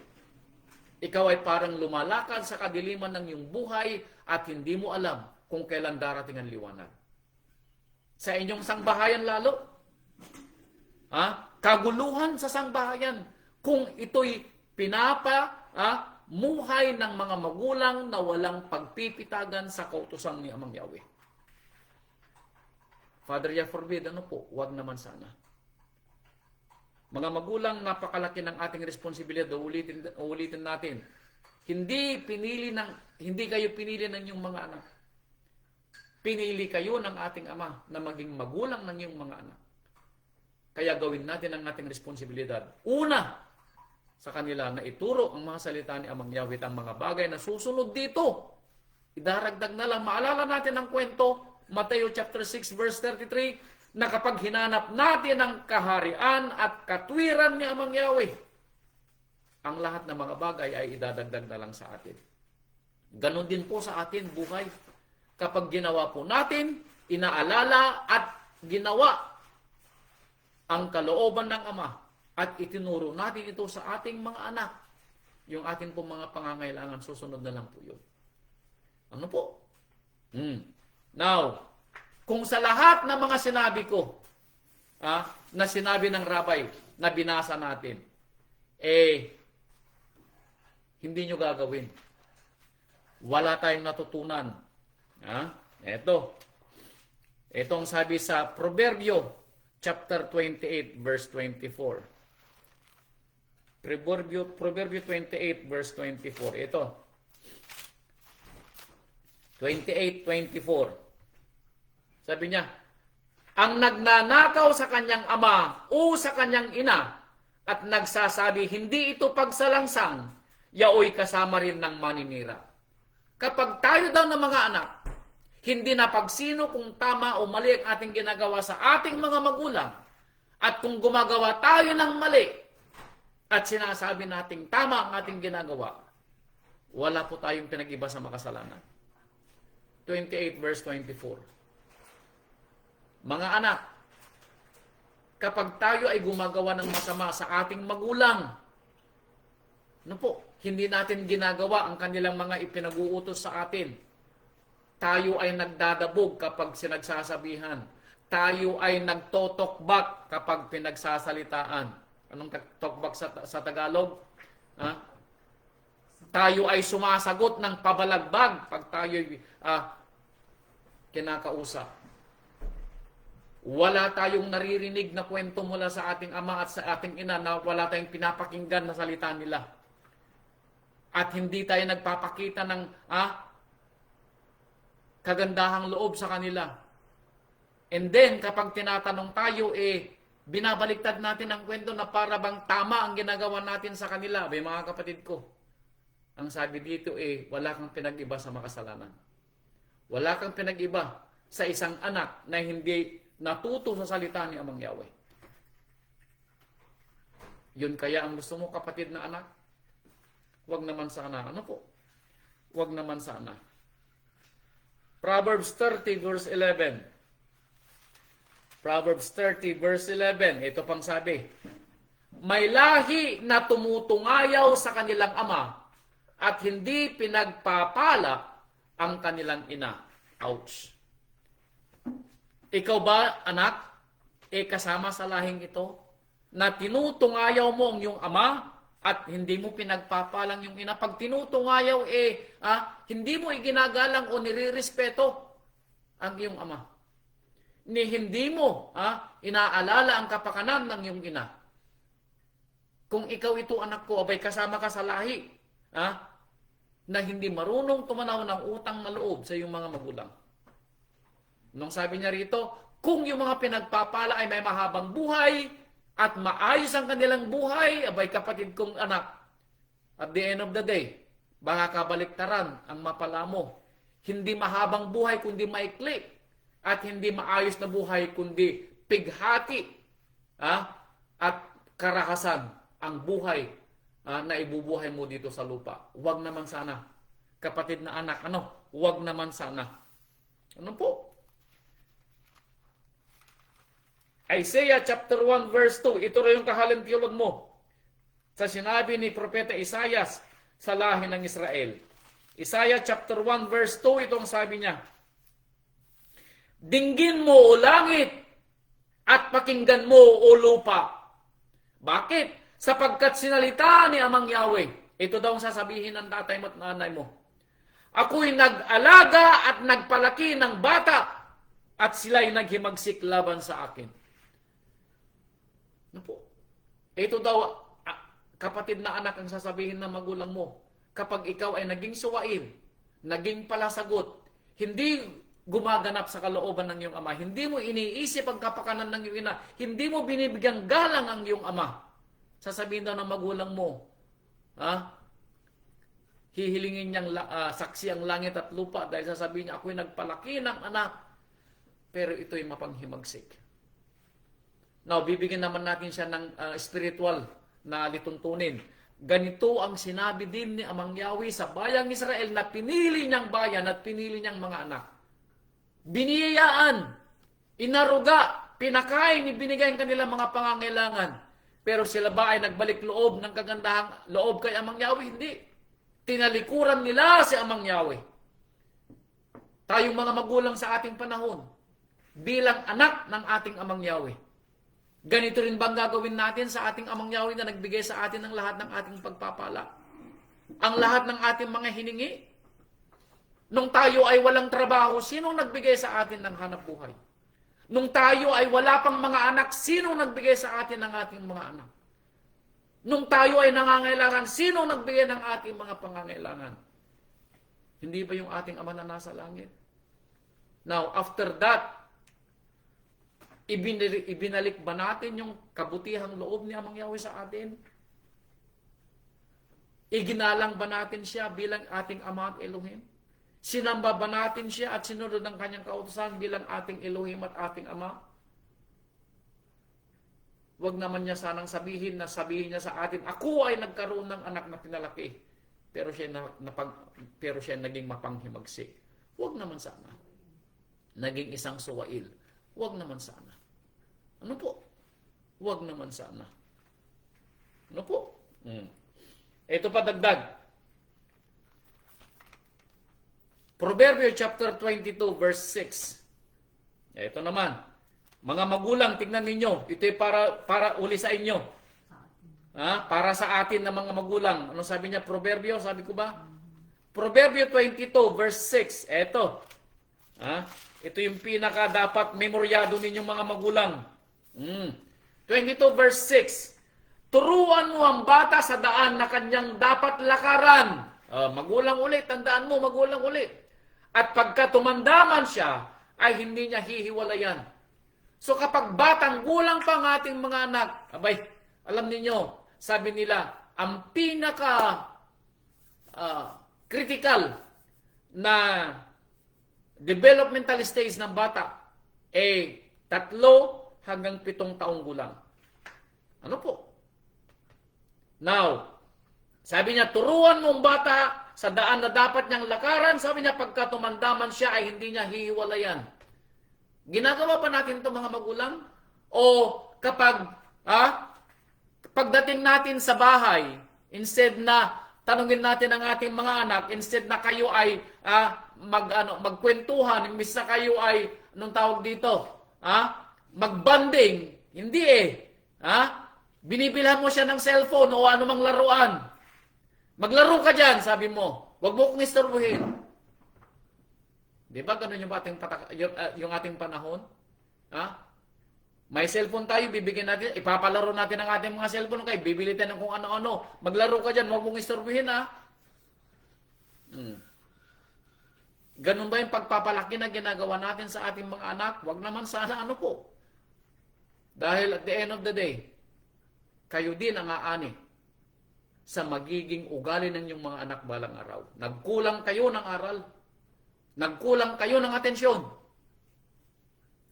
Ikaw ay parang lumalakad sa kadiliman ng iyong buhay at hindi mo alam kung kailan darating ang liwanag. Sa inyong sangbahayan lalo. Kaguluhan sa sangbahayan. Kung ito'y muhay ng mga magulang na walang pagpipitagan sa kautusan ni Amang Yahweh. Father, forbid, ano po? Huwag naman sana. Mga magulang, napakalaki ng ating responsibilidad. Ulitin natin. Hindi kayo pinili ng inyong mga anak. Pinili kayo ng ating Ama na maging magulang ng iyong mga anak. Kaya gawin natin ang ating responsibilidad. Una, sa kanila na ituro ang mga salita ni Amang Yahweh ang mga bagay na susunod dito. Idaragdag na lang. Maalala natin ang kwento, Mateo chapter 6 verse 33, na kapag hinanap natin ang kaharian at katwiran ni Amang Yahweh, ang lahat ng mga bagay ay idadagdag na lang sa atin. Ganon din po sa atin buhay. Kapag ginawa po natin, inaalala at ginawa ang kalooban ng Ama, at itinuro natin ito sa ating mga anak. Yung ating pong mga pangangailangan, susunod na lang po yun. Ano po? Now, kung sa lahat ng mga sinabi ko, na sinabi ng rabbi, na binasa natin, hindi nyo gagawin. Wala tayong natutunan. Itong sabi sa Proverbio, chapter 28, verse 24. Proverbio 28, verse 24. Ito. 28:24. Sabi niya, ang nagnanakaw sa kanyang ama o sa kanyang ina at nagsasabi, hindi ito pagsalangsang, yaoy kasama rin ng maninira. Kapag tayo daw ng mga anak, hindi na pagsino kung tama o mali ang ating ginagawa sa ating mga magulang, at kung gumagawa tayo ng mali, at sinasabi nating tama ang ating ginagawa, wala po tayong pinag-iba sa makasalanan. 28 verse 24. Mga anak, kapag tayo ay gumagawa ng masama sa ating magulang, hindi natin ginagawa ang kanilang mga ipinag-uutos sa atin. Tayo ay nagdadabog kapag sinagsasabihan. Tayo ay nagtotokbak kapag pinagsasalitaan. Anong talkback sa Tagalog? Tayo ay sumasagot ng pabalagbag pag tayo kinakausap. Wala tayong naririnig na kwento mula sa ating ama at sa ating ina na wala tayong pinapakinggan na salita nila. At hindi tayo nagpapakita ng kagandahang loob sa kanila. And then, kapag tinatanong tayo, binabaliktad natin ang kwento na para bang tama ang ginagawa natin sa kanila. Mga kapatid ko, ang sabi dito wala kang pinag-iba sa makasalanan. Wala kang pinag-iba sa isang anak na hindi natuto sa salita ni Amang Yahweh. Yun kaya ang gusto mo, kapatid na anak? Huwag naman sana. Huwag naman sana. Proverbs 30 verse 11. Proverbs 30 verse 11. Ito pang sabi. May lahi na tumutungayaw sa kanilang ama at hindi pinagpapala ang kanilang ina. Ouch. Ikaw ba, anak, kasama sa lahing ito na tinutungayaw mo ang iyong ama at hindi mo pinagpapalang yung ina? Pag tinutungayaw, hindi mo iginagalang o nirirespeto ang iyong ama. Hindi mo inaalala ang kapakanan ng iyong ina. Kung ikaw ito, anak ko, abay kasama ka sa lahi na hindi marunong tumanaw ng utang na loob sa iyong mga magulang. Nung sabi niya rito, kung yung mga pinagpapala ay may mahabang buhay at maayos ang kanilang buhay, abay kapatid kong anak, at the end of the day, baka kabaliktaran ang mapala mo. Hindi mahabang buhay kundi maikli. At hindi maayos na buhay kundi pighati at karahasan ang buhay na ibubuhay mo dito sa lupa. Huwag naman sana. Kapatid na anak, huwag naman sana. Ano po? Isaiah chapter 1 verse 2. Ito rin yung kahalimpiulog mo sa sinabi ni Propeta Isaias sa lahi ng Israel. Isaiah chapter 1 verse 2, itong sabi niya, dinggin mo o langit at pakinggan mo o lupa. Bakit? Sapagkat sinalita ni Amang Yahweh. Ito daw ang sasabihin ng tatay mo at nanay mo. Ako'y nag-alaga at nagpalaki ng bata at sila'y naghimagsik laban sa akin. Ano po? Ito daw, kapatid na anak, ang sasabihin ng magulang mo. Kapag ikaw ay naging suwain, naging palasagot, hindi gumaganap sa kalooban ng iyong ama, hindi mo iniisip ang kapakanan ng iyong ina, hindi mo binibigyang galang ang iyong ama, sasabihin daw ng magulang mo, hihilingin niyang saksi ang langit at lupa dahil sasabihin niya, ako'y nagpalaki ng anak, pero ito'y mapanghimagsik. Now, bibigyan naman natin siya ng spiritual na lituntunin. Ganito ang sinabi din ni Amang Yahweh sa bayang Israel na pinili niyang bayan at pinili niyang mga anak. Biniyayaan, inaruga, pinakain, ibinigay ang kanilang mga pangangailangan. Pero sila ba ay nagbalik loob ng kagandahang loob kay Amang Yahweh? Hindi. Tinalikuran nila si Amang Yahweh. Tayong mga magulang sa ating panahon, bilang anak ng ating Amang Yahweh, ganito rin bang gagawin natin sa ating Amang Yahweh na nagbigay sa atin ng lahat ng ating pagpapala? Ang lahat ng ating mga hiningi? Nung tayo ay walang trabaho, sinong nagbigay sa atin ng hanap buhay? Nung tayo ay wala pang mga anak, sinong nagbigay sa atin ng ating mga anak? Nung tayo ay nangangailangan, sinong nagbigay ng ating mga pangangailangan? Hindi ba yung ating Ama na nasa langit? Now, after that, ibinalik ba natin yung kabutihang loob ni Amang Yahweh sa atin? Iginalang ba natin siya bilang ating Ama at Elohim? Sinamba ba natin siya at sinunod ang kanyang kautusan bilang ating Elohim at ating Ama? Huwag naman niya sanang sabihin niya sa atin, ako ay nagkaroon ng anak na pinalaki, pero siya naging mapanghimagsik. Huwag naman sana. Naging isang suwail. Huwag naman sana. Ano po? Huwag naman sana. Ano po? Ito pa dagdag. Proverbio chapter 22 verse 6. Ito naman. Mga magulang, tingnan ninyo. Ito ay para uli sa inyo. Para sa atin na mga magulang. Ano sabi niya? Proverbio, sabi ko ba? Proverbio 22 verse 6. Ito. Ito yung pinaka dapat memoryado ninyong mga magulang. 22 verse 6. Turuan mo ang bata sa daan na kanyang dapat lakaran. Magulang ulit, tandaan mo, magulang ulit. At pagka tumandaman siya, ay hindi niya hihiwalayan. So kapag batang gulang pa ang ating mga anak, abay, alam niyo, sabi nila, ang pinaka critical na developmental stage ng bata ay 3 hanggang 7 taong gulang. Ano po? Now, sabi niya, turuan mo ang bata sa daan na dapat niyang lakaran. Sabi niya, pagka tumandaman siya ay hindi niya hihiwalayan. Ginagawa pa natin ito mga magulang? O kapag pagdating natin sa bahay, instead na tanungin natin ang ating mga anak, instead na kayo ay magkwentuhan, imbis na kayo ay, anong tawag dito? Magbanding. Hindi binibilhan mo siya ng cellphone o anumang laruan. Maglaro ka dyan, sabi mo. Huwag mo kong istorbuhin. Di ba ganun yung ating panahon? May cellphone tayo, bibigyan natin, ipapalaro natin ang ating mga cellphone kayo, bibili tayo ng kung ano-ano. Maglaro ka dyan, huwag mong istorbuhin Ganun ba yung pagpapalaki na ginagawa natin sa ating mga anak? Huwag naman sana ano po. Dahil at the end of the day, kayo din ang aani sa magiging ugali ng inyong mga anak balang araw. Nagkulang kayo ng aral. Nagkulang kayo ng atensyon.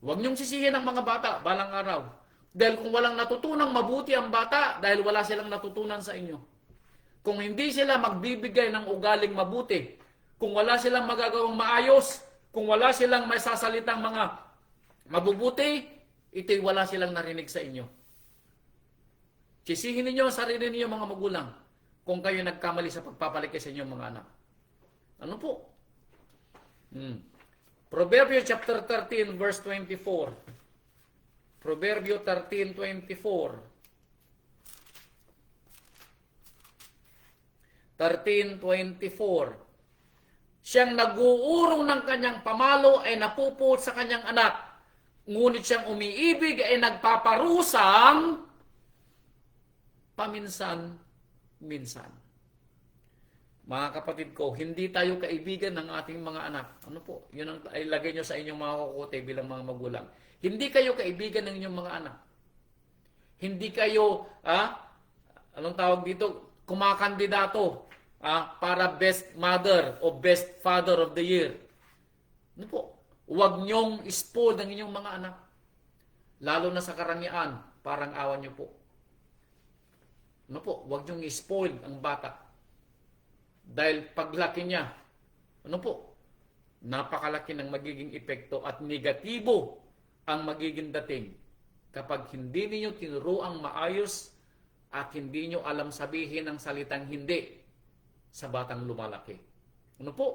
Huwag niyong sisihin ang mga bata balang araw. Dahil kung walang natutunang mabuti ang bata, dahil wala silang natutunan sa inyo. Kung hindi sila magbibigay ng ugaling mabuti, kung wala silang magagawang maayos, kung wala silang may sasalitang mga mabubuti, ito'y wala silang narinig sa inyo. Sisihin ninyo ang sarili ninyo mga magulang kung kayo nagkamali sa pagpapalaki sa inyong mga anak. Ano po? Proverbio chapter 13 verse 24. Proverbio 13:24. 13:24. Siyang nag-uurong ng kanyang pamalo ay napuput sa kanyang anak. Ngunit siyang umiibig ay nagpaparusang paminsan-minsan. Mga kapatid ko, hindi tayo kaibigan ng ating mga anak. Ano po? Yun ang ilagay nyo sa inyong mga kukote bilang mga magulang. Hindi kayo kaibigan ng inyong mga anak. Hindi kayo, anong tawag dito? Kumakandidato para best mother o best father of the year. Ano po? Huwag nyong spoil ng inyong mga anak. Lalo na sa karangyaan, parang awan nyo po. Ano po? Huwag nyong spoil ang bata. Dahil paglaki niya, ano po? Napakalaki ng magiging epekto at negatibo ang magiging dating kapag hindi ninyo tinuruang maayos at hindi nyo alam sabihin ang salitang hindi sa batang lumalaki. Ano po?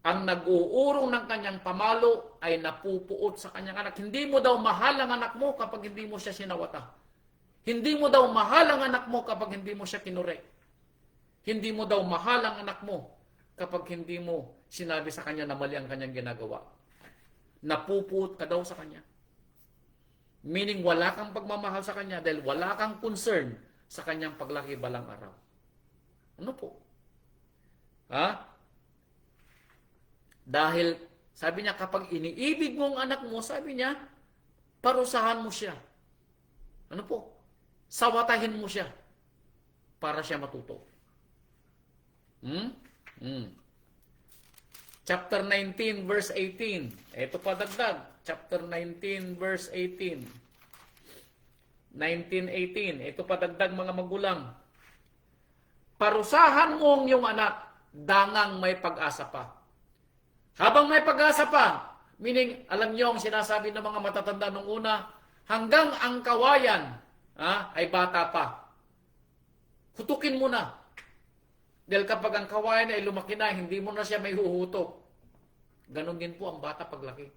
Ang nag-uurong ng kanyang pamalo ay napupuot sa kanyang anak. Hindi mo daw mahal ang anak mo kapag hindi mo siya sinawata. Hindi mo daw mahal ang anak mo kapag hindi mo siya kinure. Hindi mo daw mahal ang anak mo kapag hindi mo sinabi sa kanya na mali ang kanyang ginagawa. Napupuot ka daw sa kanya. Meaning wala kang pagmamahal sa kanya dahil wala kang concern sa kanyang paglaki balang araw. Ano po? Ha? Dahil, sabi niya, kapag iniibig mo ang anak mo, sabi niya, parusahan mo siya. Ano po? Sawatahin mo siya para siya matuto. Chapter 19, verse 18. Ito pa dagdag. Chapter 19, verse 18. 19:18. Ito pa dagdag mga magulang. Parusahan mo ang iyong anak, dangang may pag-asa pa. Habang may pag-asa pa, meaning, alam niyo ang sinasabi ng mga matatanda nung una, hanggang ang kawayan ay bata pa. Hutukin mo na. Dahil kapag ang kawayan ay lumaki na, hindi mo na siya may huhutok. Ganon din po ang bata paglaki.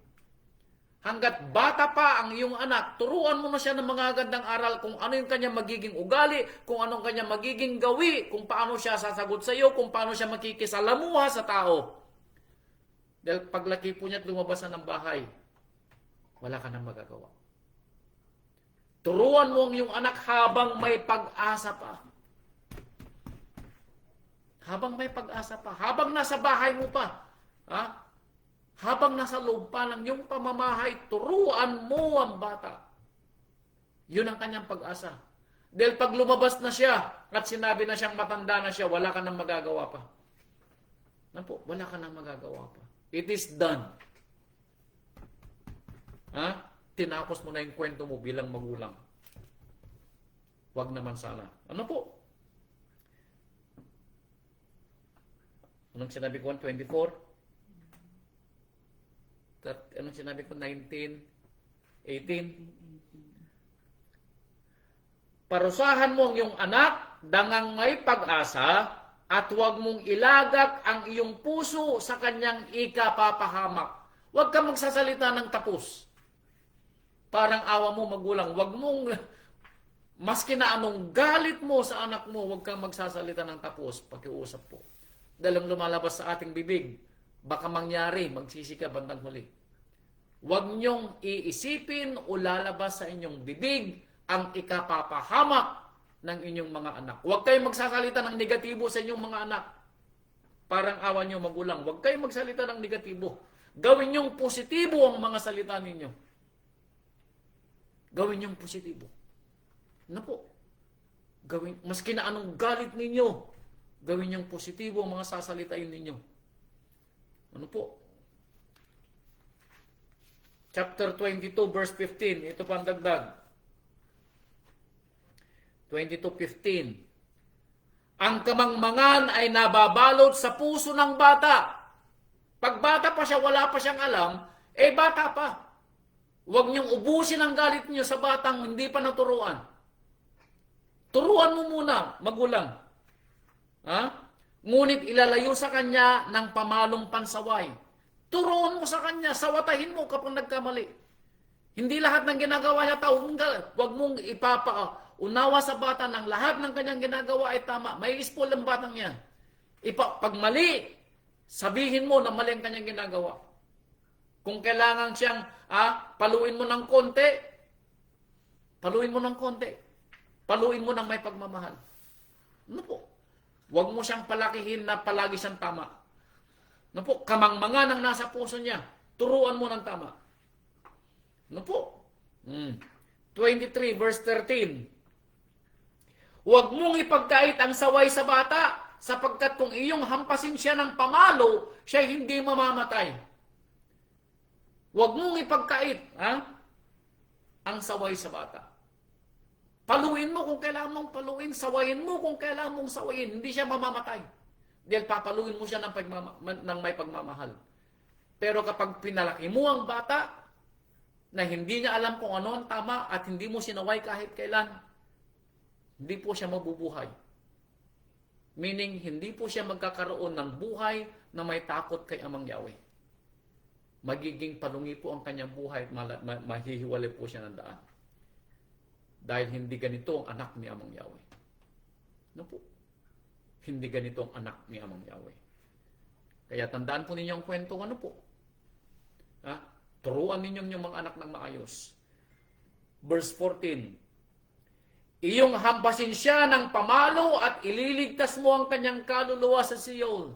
Hanggat bata pa ang iyong anak, turuan mo na siya ng mga gandang aral kung ano yung kanyang magiging ugali, kung anong kanyang magiging gawi, kung paano siya sasagot sa iyo, kung paano siya makikisalamuha sa tao. Dahil paglaki po niya at lumabas na ng bahay, wala ka nang magagawa. Turuan mo ang iyong anak habang may pag-asa pa. Habang may pag-asa pa. Habang nasa bahay mo pa. Habang nasa loob pa ng iyong pamamahay, turuan mo ang bata. Yun ang kanyang pag-asa. Dahil pag lumabas na siya at sinabi na siyang matanda na siya, wala ka nang magagawa pa. Wala ka nang magagawa pa. It is done. Tinapos mo na yung kwento mo bilang magulang. Huwag naman sana. Ano po? Anong sinabi ko? 24? Anong sinabi ko? 19? 18? Parusahan mo ang iyong anak, dangang may pag-asa, at huwag mong ilagak ang iyong puso sa kanyang ikapapahamak. Huwag kang magsasalita ng tapos. Parang awa mo magulang. Huwag mong, maski na anong galit mo sa anak mo, huwag kang magsasalita ng tapos. Pakiusap po. Dahil lumalabas sa ating bibig, baka mangyari, magsisi ka bandang huli. Huwag niyong iisipin o lalabas sa inyong bibig ang ikapapahamak ng inyong mga anak. Huwag kayong magsasalita ng negatibo sa inyong mga anak. Parang awa niyo magulang. Huwag kayong magsalita ng negatibo. Gawin niyong positibo ang mga salita ninyo. Gawin niyong positibo. Ano po? Maski na anong galit ninyo, gawin niyong positibo ang mga sasalitain ninyo. Ano po? Chapter 22, verse 15. Ito pa ang dagdag. 22:15. Ang kamangmangan ay nababalot sa puso ng bata. Pag bata pa siya, wala pa siyang alam, bata pa. Huwag niyong ubusin ang galit niyo sa batang hindi pa naturuan. Turuan mo muna, magulang. Ngunit ilalayo sa kanya ng pamalong pansaway. Turuan mo sa kanya, sawatahin mo kapag nagkamali. Hindi lahat ng ginagawa niya huwag mong unawa sa bata ng lahat ng kanyang ginagawa ay tama. May spoil ang batang yan. Pag mali, sabihin mo na mali ang kanyang ginagawa. Kung kailangan siyang paluin mo ng konti, paluin mo ng konti. Paluin mo ng may pagmamahal. Ano po? Huwag mo siyang palakihin na palagi siyang tama. Ano po? Kamangmangan ang nasa puso niya. Turuan mo ng tama. Ano po? 23 verse 13. Huwag mong ipagkait ang saway sa bata, sapagkat kung iyong hampasin siya ng pamalo, siya hindi mamamatay. Huwag mong ipagkait ang saway sa bata. Paluin mo kung kailangan mong paluin, sawayin mo kung kailangan mong sawayin, hindi siya mamamatay. Dahil papaluin mo siya ng may pagmamahal. Pero kapag pinalaki mo ang bata, na hindi niya alam kung ano ang tama at hindi mo sinaway kahit kailan, hindi po siya mabubuhay. Meaning, hindi po siya magkakaroon ng buhay na may takot kay Amang Yahweh. Magiging palungi po ang kanyang buhay at mahihiwalay po siya ng daan. Dahil hindi ganito ang anak ni Amang Yahweh. Ano po? Hindi ganito ang anak ni Amang Yahweh. Kaya tandaan po ninyo ang kwento, ano po? Turuan ninyo yung mga anak ng maayos. Verse 14, iyong hampasin siya ng pamalo at ililigtas mo ang kanyang kaluluwa sa Sheol.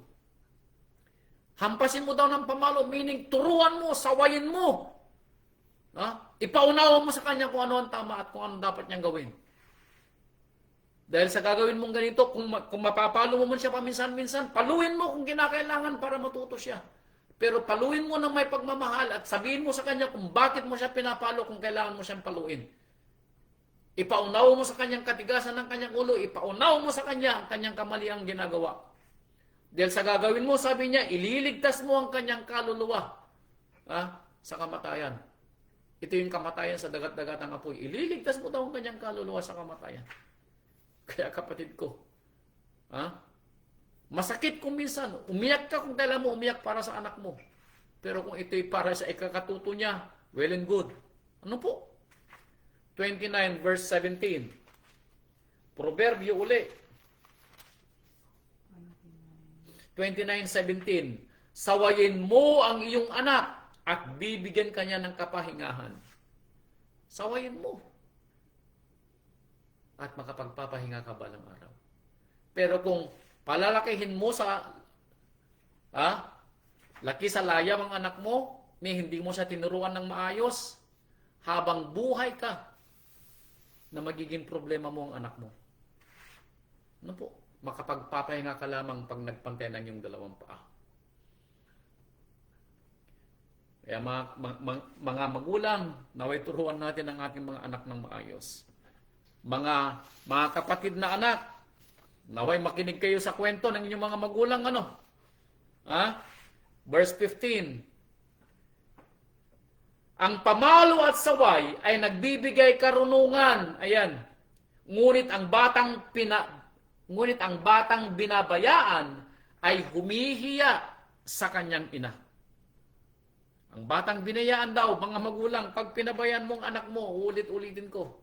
Hampasin mo daw ng pamalo, meaning turuan mo, sawayin mo. Ipaunawa mo sa kanya kung ano ang tama at kung ano dapat niyang gawin. Dahil sa gagawin mong ganito, kung mapapalo mo siya paminsan-minsan, paluin mo kung kinakailangan para matuto siya. Pero paluin mo ng may pagmamahal at sabihin mo sa kanya kung bakit mo siya pinapalo kung kailangan mo siyang paluin. Ipaunaw mo sa kanyang katigasan ng kanyang ulo, ipaunaw mo sa kanya ang kanyang kamaliang ginagawa. Dahil sa gagawin mo, sabi niya, ililigtas mo ang kanyang kaluluwa sa kamatayan. Ito yung kamatayan sa dagat-dagat ng apoy. Ililigtas mo daw ang kanyang kaluluwa sa kamatayan. Kaya kapatid ko, masakit kung minsan, umiyak ka kung kailan mo umiyak para sa anak mo. Pero kung ito'y para sa ikakatuto niya, well and good. Ano po? 29 verse 17. Proverbio uli. 29:17. Sawayin mo ang iyong anak at bibigyan kanya ng kapahingahan. Sawayin mo. At makapagpapahinga ka balang araw. Pero kung palalakihin mo sa laki sa layam ang anak mo, hindi mo siya tinuruan ng maayos, habang buhay ka, na magiging problema mo ang anak mo. Ano po? Makapagpapahinga ka lamang pag nagpantay ng iyong dalawang paa. Kaya mga magulang, naway turuan natin ang ating mga anak ng maayos. Mga kapatid na anak, naway makinig kayo sa kwento ng inyong mga magulang, Verse 15. Ang pamalo at saway ay nagbibigay karunungan. Ayan. Ngunit ang batang binabayaan ay humihiya sa kanyang ina. Ang batang binayaan daw, mga magulang, pag pinabayaan mong anak mo, ulit-ulitin ko,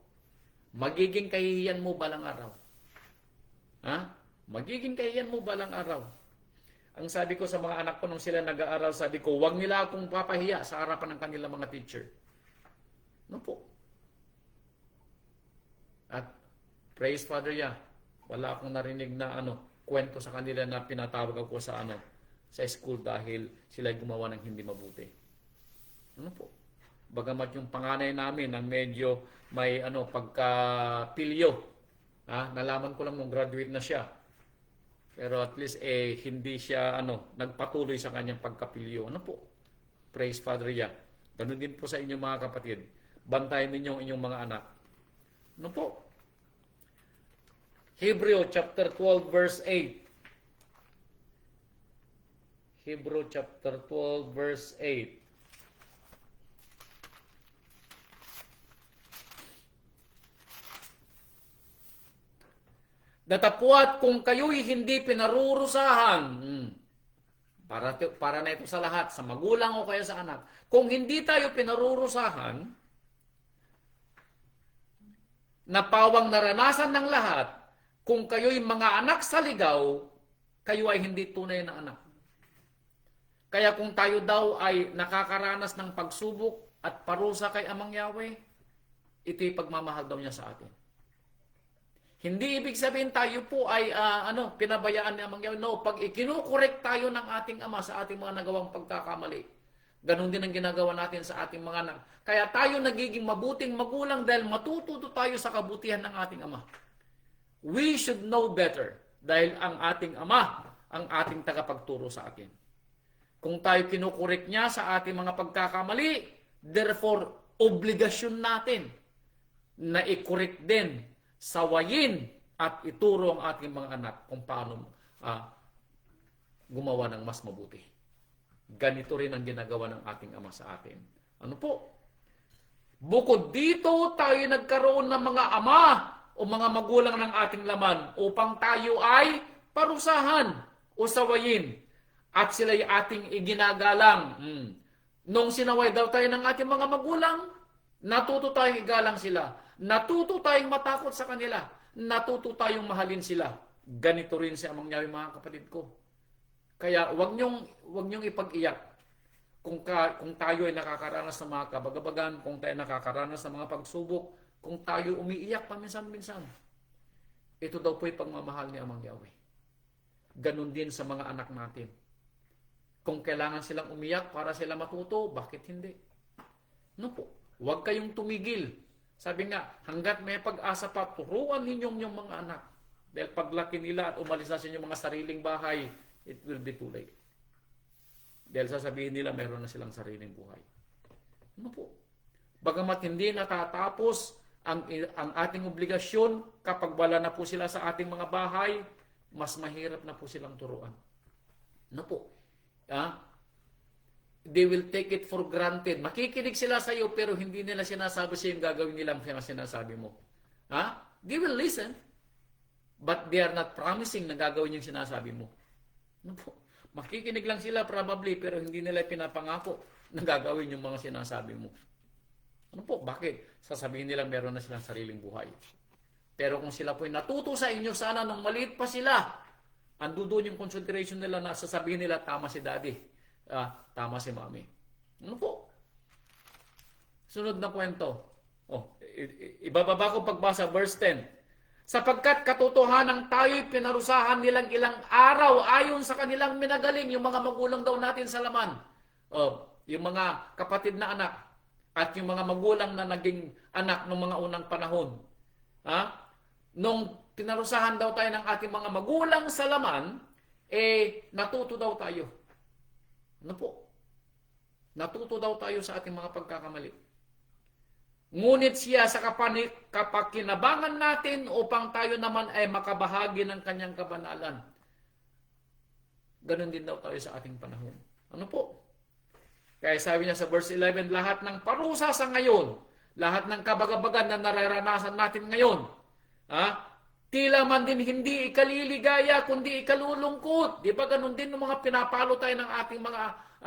magiging kahihiyan mo balang araw. Magiging kahihiyan mo balang araw. Ang sabi ko sa mga anak ko nung sila nag-aaral, sabi ko, huwag nila akong papahiya sa harapan ng kanilang mga teacher. Ano po? At praise Father wala akong narinig na kwento sa kanila na pinatawag ako sa school dahil sila gumawa ng hindi mabuti. Ano po? Bagamat yung panganay namin ang medyo may pagkapilyo. Nalaman ko lang nung graduate na siya. Pero at least hindi siya nagpatuloy sa kanyang pagkapilyo. Ano po? Praise Father Ganun din po sa inyong mga kapatid. Bantayan ninyo ang inyong mga anak. Ano po? Hebrew chapter 12 verse 8. Hebrew chapter 12 verse 8. Datapwat kung kayo'y hindi pinarurusahan, para na ito sa lahat, sa magulang o kaya sa anak, kung hindi tayo pinarurusahan, na pawang naranasan ng lahat, kung kayo'y mga anak sa ligaw, kayo ay hindi tunay na anak. Kaya kung tayo daw ay nakakaranas ng pagsubok at parusa kay Amang Yahweh, ito'y pagmamahal daw niya sa atin. Hindi ibig sabihin tayo po ay pinabayaan ni Amang Yahweh. No, pag ikinukorek tayo ng ating Ama sa ating mga nagawang pagkakamali, ganun din ang ginagawa natin sa ating mga anak. Kaya tayo nagiging mabuting magulang dahil matututo tayo sa kabutihan ng ating Ama. We should know better dahil ang ating Ama ang ating tagapagturo sa atin. Kung tayo kinukorek niya sa ating mga pagkakamali, therefore, obligasyon natin na i-correct din, sawayin at ituro ang ating mga anak kung paano gumawa ng mas mabuti. Ganito rin ang ginagawa ng ating Ama sa atin. Ano po? Bukod dito, tayo nagkaroon ng mga ama o o mga magulang ng ating laman upang tayo ay parusahan o sawayin at sila'y ating iginagalang. Nung sinaway daw tayo ng ating mga magulang, natuto tayong igalang sila. Natuto tayong matakot sa kanila. Natuto tayong mahalin sila. Ganito rin si Amang Yahweh, mga kapatid ko. Kaya wag niyong ipag-iyak kung tayo ay nakakaranas ng mga kabagabagan, kung tayo nakakaranas ng mga pagsubok, kung tayo umiiyak paminsan-minsan. Ito daw po yung pagmamahal ni Amang Yahweh. Ganon din sa mga anak natin. Kung kailangan silang umiyak para sila matuto, bakit hindi? No po. Huwag kayong tumigil. Sabi nga, hanggat may pag-asa pa, turuan ninyong yung mga anak. Dahil paglaki nila at umalis na sa inyong mga sariling bahay, it will be too late. Dahil sasabihin nila, meron na silang sariling buhay. Ano po? Bagamat hindi natatapos ang ating obligasyon, kapag wala na po sila sa ating mga bahay, mas mahirap na po silang turuan. Ano po? They will take it for granted. Makikinig sila sa iyo pero hindi nila sinasabi sa yung gagawin nilang sinasabi mo. They will listen but they are not promising na gagawin yung sinasabi mo. Ano po? Makikinig lang sila probably pero hindi nila pinapangako na gagawin yung mga sinasabi mo. Ano po? Bakit? Sasabihin nila meron na silang sariling buhay. Pero kung sila po ay natuto sa inyo, sana nung maliit pa sila, ando doon yung consideration nila na sasabihin nila, tama si daddy, tama si mami. Ano po? Sunod na kwento. Ibababa ko pagbasa, verse 10. Sapagkat katotohanan tayo'y pinarusahan nilang ilang araw ayon sa kanilang minagaling, yung mga magulang daw natin sa laman. Yung mga kapatid na anak at yung mga magulang na naging anak ng mga unang panahon. Nung pinarusahan daw tayo ng ating mga magulang sa laman, natuto daw tayo. Ano po? Natuto daw tayo sa ating mga pagkakamali. Ngunit siya sa kapakinabangan natin upang tayo naman ay makabahagi ng kanyang kabanalan. Ganon din daw tayo sa ating panahon. Ano po? Kaya sabi niya sa verse 11, lahat ng parusa sa ngayon, lahat ng kabagabagan na nararanasan natin ngayon, tila man din hindi ikaliligaya, kundi ikalulungkot. Di ba ganun din ng mga pinapalo tayo ng ating mga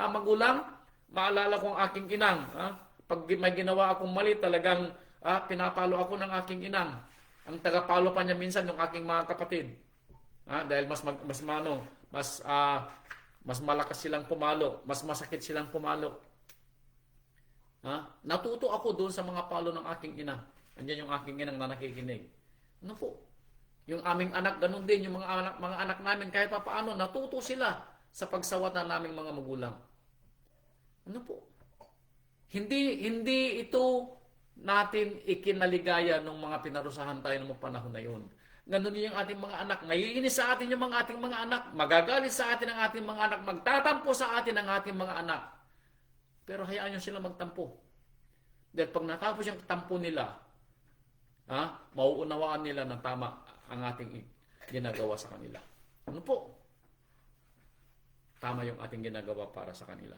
magulang? Maalala ko ang aking inang. Pag may ginawa akong mali, talagang pinapalo ako ng aking inang. Ang tagapalo pa niya minsan yung aking mga kapatid. Dahil mas malakas silang pumalo, mas masakit silang pumalo. Natuto ako doon sa mga palo ng aking ina. Andiyan yung aking inang na nakikinig. Ano po? Yung aming anak, ganun din. Yung mga anak namin, kahit pa paano, natuto sila sa pagsawat na naming mga magulang. Ano po? Hindi ito natin ikinaligaya nung mga pinarusahan tayo ng mga panahon na yun. Ganun yung ating mga anak. Naiinis sa atin yung ating mga anak. Magagalit sa atin ang ating mga anak. Magtatampo sa atin ang ating mga anak. Pero hayaan nyo sila magtampo. Dahil pag natapos yung tampo nila, mauunawaan nila na tama ang ating ginagawa sa kanila. Ano po? Tama yung ating ginagawa para sa kanila.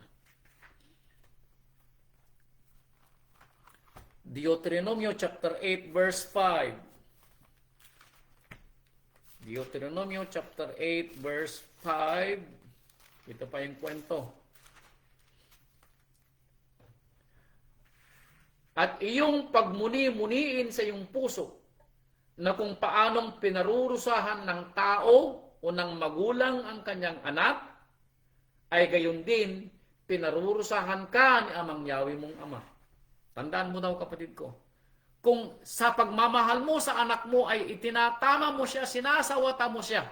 Deuteronomio chapter 8 verse 5. Deuteronomio chapter 8 verse 5. Ito pa yung kwento. At iyong pagmuni-muniin sa iyong puso na kung paanong pinarurusahan ng tao o ng magulang ang kanyang anak, ay gayon din pinarurusahan ka ni Amang Yahweh mong ama. Tandaan mo daw, kapatid ko, kung sa pagmamahal mo sa anak mo ay itinatama mo siya, sinasawata mo siya,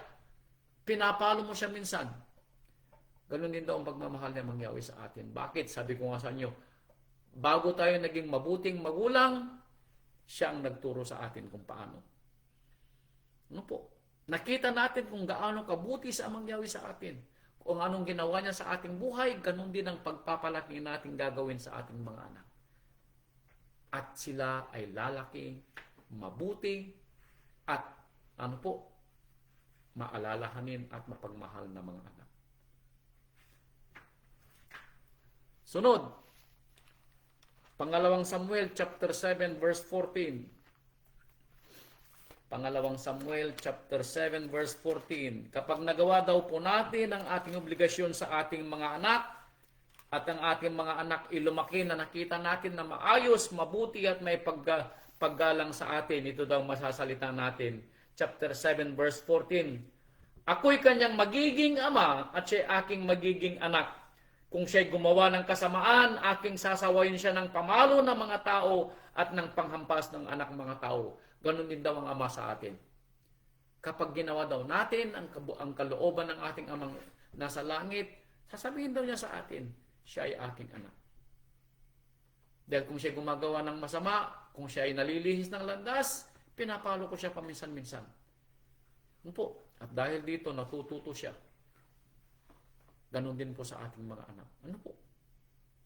pinapalo mo siya minsan, ganun din daw ang pagmamahal ni Amang Yahweh sa atin. Bakit? Sabi ko nga sa inyo, bago tayo naging mabuting magulang, siya ang nagturo sa atin kung paano. Ano po? Nakita natin kung gaano kabuti sa Amang Yahweh sa atin. Kung anong ginawa niya sa ating buhay, ganun din ang pagpapalaki natin gagawin sa ating mga anak. At sila ay lalaki, mabuti, at ano po, maalalahanin at mapagmahal na mga anak. Sunod, Pangalawang Samuel chapter 7 verse 14. Pangalawang Samuel chapter 7 verse 14. Kapag nagawa daw po natin ang ating obligasyon sa ating mga anak at ang ating mga anak ilumaki na nakita natin na maayos, mabuti at may paggalang sa atin, ito daw masasalita natin. Chapter 7 verse 14. Ako'y kanyang magiging ama at siya'y aking magiging anak. Kung siya'y gumawa ng kasamaan, aking sasawayin siya ng pamalo ng mga tao at ng panghampas ng anak mga tao. Ganon din daw ang ama sa atin. Kapag ginawa daw natin ang kalooban ng ating amang nasa langit, sasabihin daw niya sa atin, siya ay aking anak. Dahil kung siya gumagawa ng masama, kung siya ay nalilihis ng landas, pinapalo ko siya paminsan-minsan. Ano po? At dahil dito, natututo siya. Ganon din po sa ating mga anak. Ano po?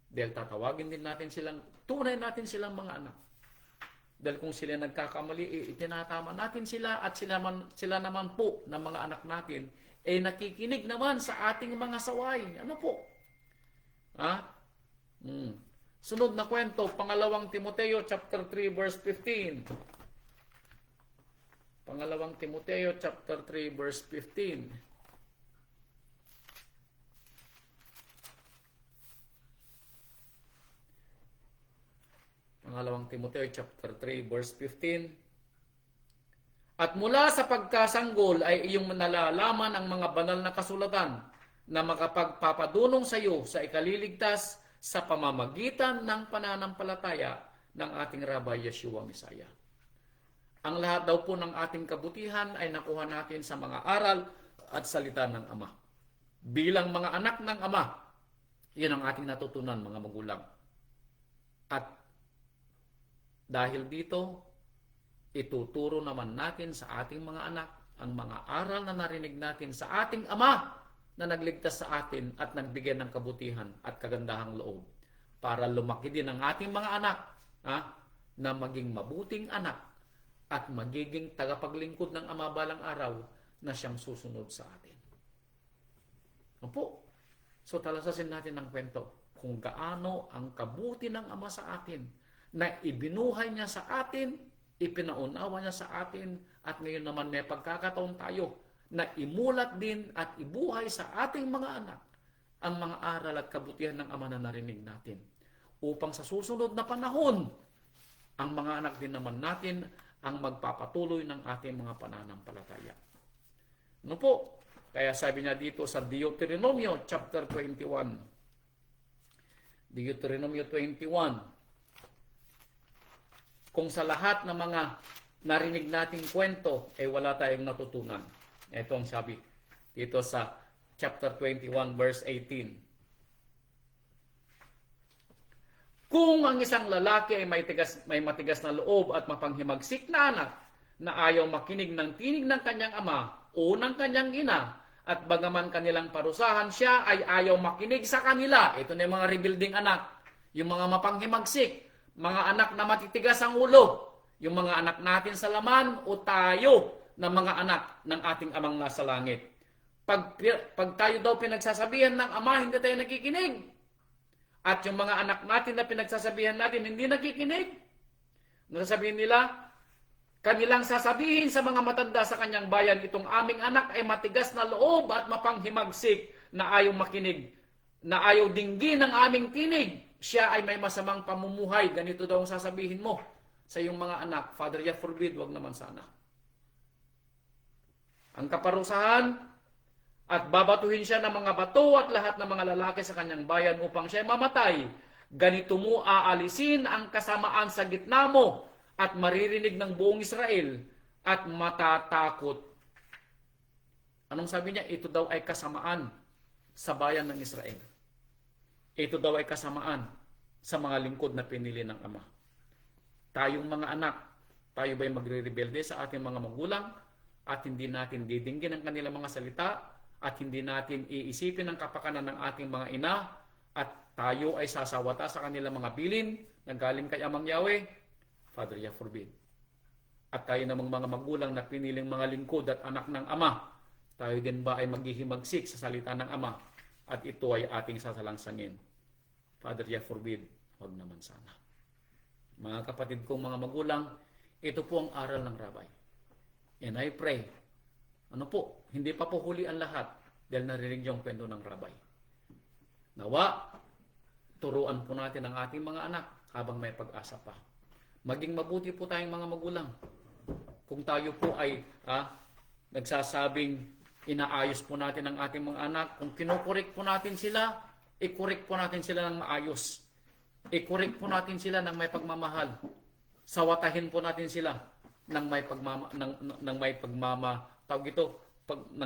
Dahil tatawagin din natin silang, tunay natin silang mga anak. Dahil kung sila nagkakamali, itinatama natin sila at sila naman po ng mga anak natin, nakikinig naman sa ating mga saway. Ano po? Ha? Sunod na kwento, pangalawang Timoteo chapter 3 verse 15. Pangalawang Timoteo chapter 3 verse 15. Pangalawang Timoteo chapter 3 verse 15. At mula sa pagkasanggol ay iyong nalalaman ang mga banal na kasulatan na makapagpapadunong sa iyo sa ikaliligtas sa pamamagitan ng pananampalataya ng ating Rabbi Yeshua Messiah. Ang lahat daw po ng ating kabutihan ay nakuha natin sa mga aral at salita ng Ama. Bilang mga anak ng Ama, yun ang ating natutunan mga magulang. At dahil dito, ituturo naman natin sa ating mga anak ang mga aral na narinig natin sa ating Ama na nagligtas sa atin at nagbigay ng kabutihan at kagandahang loob para lumaki din ang ating mga anak na maging mabuting anak at magiging tagapaglingkod ng Ama balang araw na siyang susunod sa atin. Opo. So talasasin natin ang kwento kung gaano ang kabuti ng Ama sa atin na ibinuhay niya sa atin, ipinaunawa niya sa atin, at ngayon naman may pagkakataon tayo na imulat din at ibuhay sa ating mga anak ang mga aral at kabutihan ng Ama na narinig natin. Upang sa susunod na panahon, ang mga anak din naman natin ang magpapatuloy ng ating mga pananampalataya. Ano po? Kaya sabi niya dito sa Deuteronomio chapter 21. Deuteronomio 21. Kung sa lahat ng mga narinig nating kwento, wala tayong natutunan. Ito ang sabi dito sa chapter 21 verse 18. Kung ang isang lalaki ay may matigas na loob at mapanghimagsik na anak na ayaw makinig ng tinig ng kanyang ama o ng kanyang ina, at bagaman kanilang parusahan siya ay ayaw makinig sa kanila. Ito na yung mga rebuilding anak, yung mga mapanghimagsik, mga anak na matitigas ang ulo, yung mga anak natin sa laman o tayo na mga anak ng ating Amang nasa langit. Pag tayo daw pinagsasabihan ng Ama, hindi tayo nakikinig. At yung mga anak natin na pinagsasabihan natin, hindi nakikinig. Nasasabihin nila, kanilang sasabihin sa mga matanda sa kanyang bayan, itong aming anak ay matigas na loob at mapanghimagsik na ayaw makinig, na ayaw dinggin ng aming tinig. Siya ay may masamang pamumuhay. Ganito daw ang sasabihin mo sa iyong mga anak. Father, ya forbid, wag naman sana. Ang kaparusahan at babatuhin siya ng mga bato at lahat ng mga lalaki sa kanyang bayan upang siya mamatay. Ganito mo aalisin ang kasamaan sa gitna mo at maririnig ng buong Israel at matatakot. Anong sabi niya? Ito daw ay kasamaan sa bayan ng Israel. Ito daw ay kasamaan sa mga lingkod na pinili ng Ama. Tayong mga anak, tayo ba'y magre-rebelde sa ating mga magulang at hindi natin didinggin ang kanilang mga salita at hindi natin iisipin ang kapakanan ng ating mga ina at tayo ay sasawata sa kanilang mga bilin na galing kay Amang Yahweh? Father, ya forbid. At tayo namang mga magulang na piniling mga lingkod at anak ng Ama, tayo din ba ay maghihimagsik sa salita ng Ama at ito ay ating sasalangsangin? Father, ya forbid, wag naman sana. Mga kapatid kong mga magulang, ito po ang aral ng Rabbi. And I pray, hindi pa po huli ang lahat dahil narinig yung kwento ng rabay. Nawa, turuan po natin ang ating mga anak habang may pag-asa pa. Maging mabuti po tayong mga magulang. Kung tayo po ay nagsasabing inaayos po natin ang ating mga anak, kung kinukorek po natin sila, i-correct po natin sila ng maayos. I-correct po natin sila ng may pagmamahal. Sawatahin po natin sila ng may ng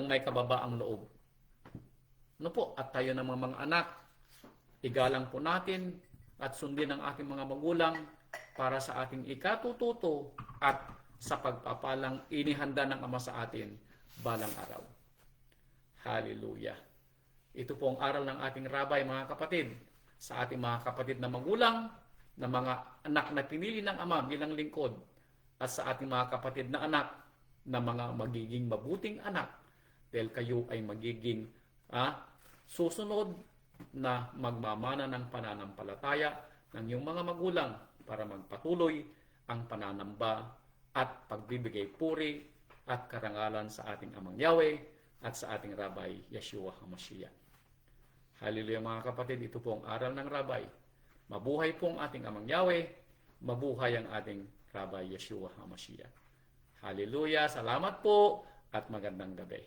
may kababaang loob. At tayo ng mga anak, igalang po natin at sundin ang ating mga magulang para sa ating ikatututo at sa pagpapalang inihanda ng Ama sa atin balang araw. Hallelujah. Ito po ang aral ng ating rabay, mga kapatid, sa ating mga kapatid na magulang, na mga anak na pinili ng Ama bilang lingkod, at sa ating mga kapatid na anak na mga magiging mabuting anak dahil kayo ay magiging susunod na magmamana ng pananampalataya ng iyong mga magulang para magpatuloy ang pananamba at pagbibigay puri at karangalan sa ating Amang Yahweh at sa ating Rabay Yeshua HaMashiach. Hallelujah mga kapatid, ito po ang aral ng Rabay. Mabuhay po ang ating Amang Yahweh, mabuhay ang ating Rabay Yeshua HaMashiach. Hallelujah, salamat po at magandang gabi.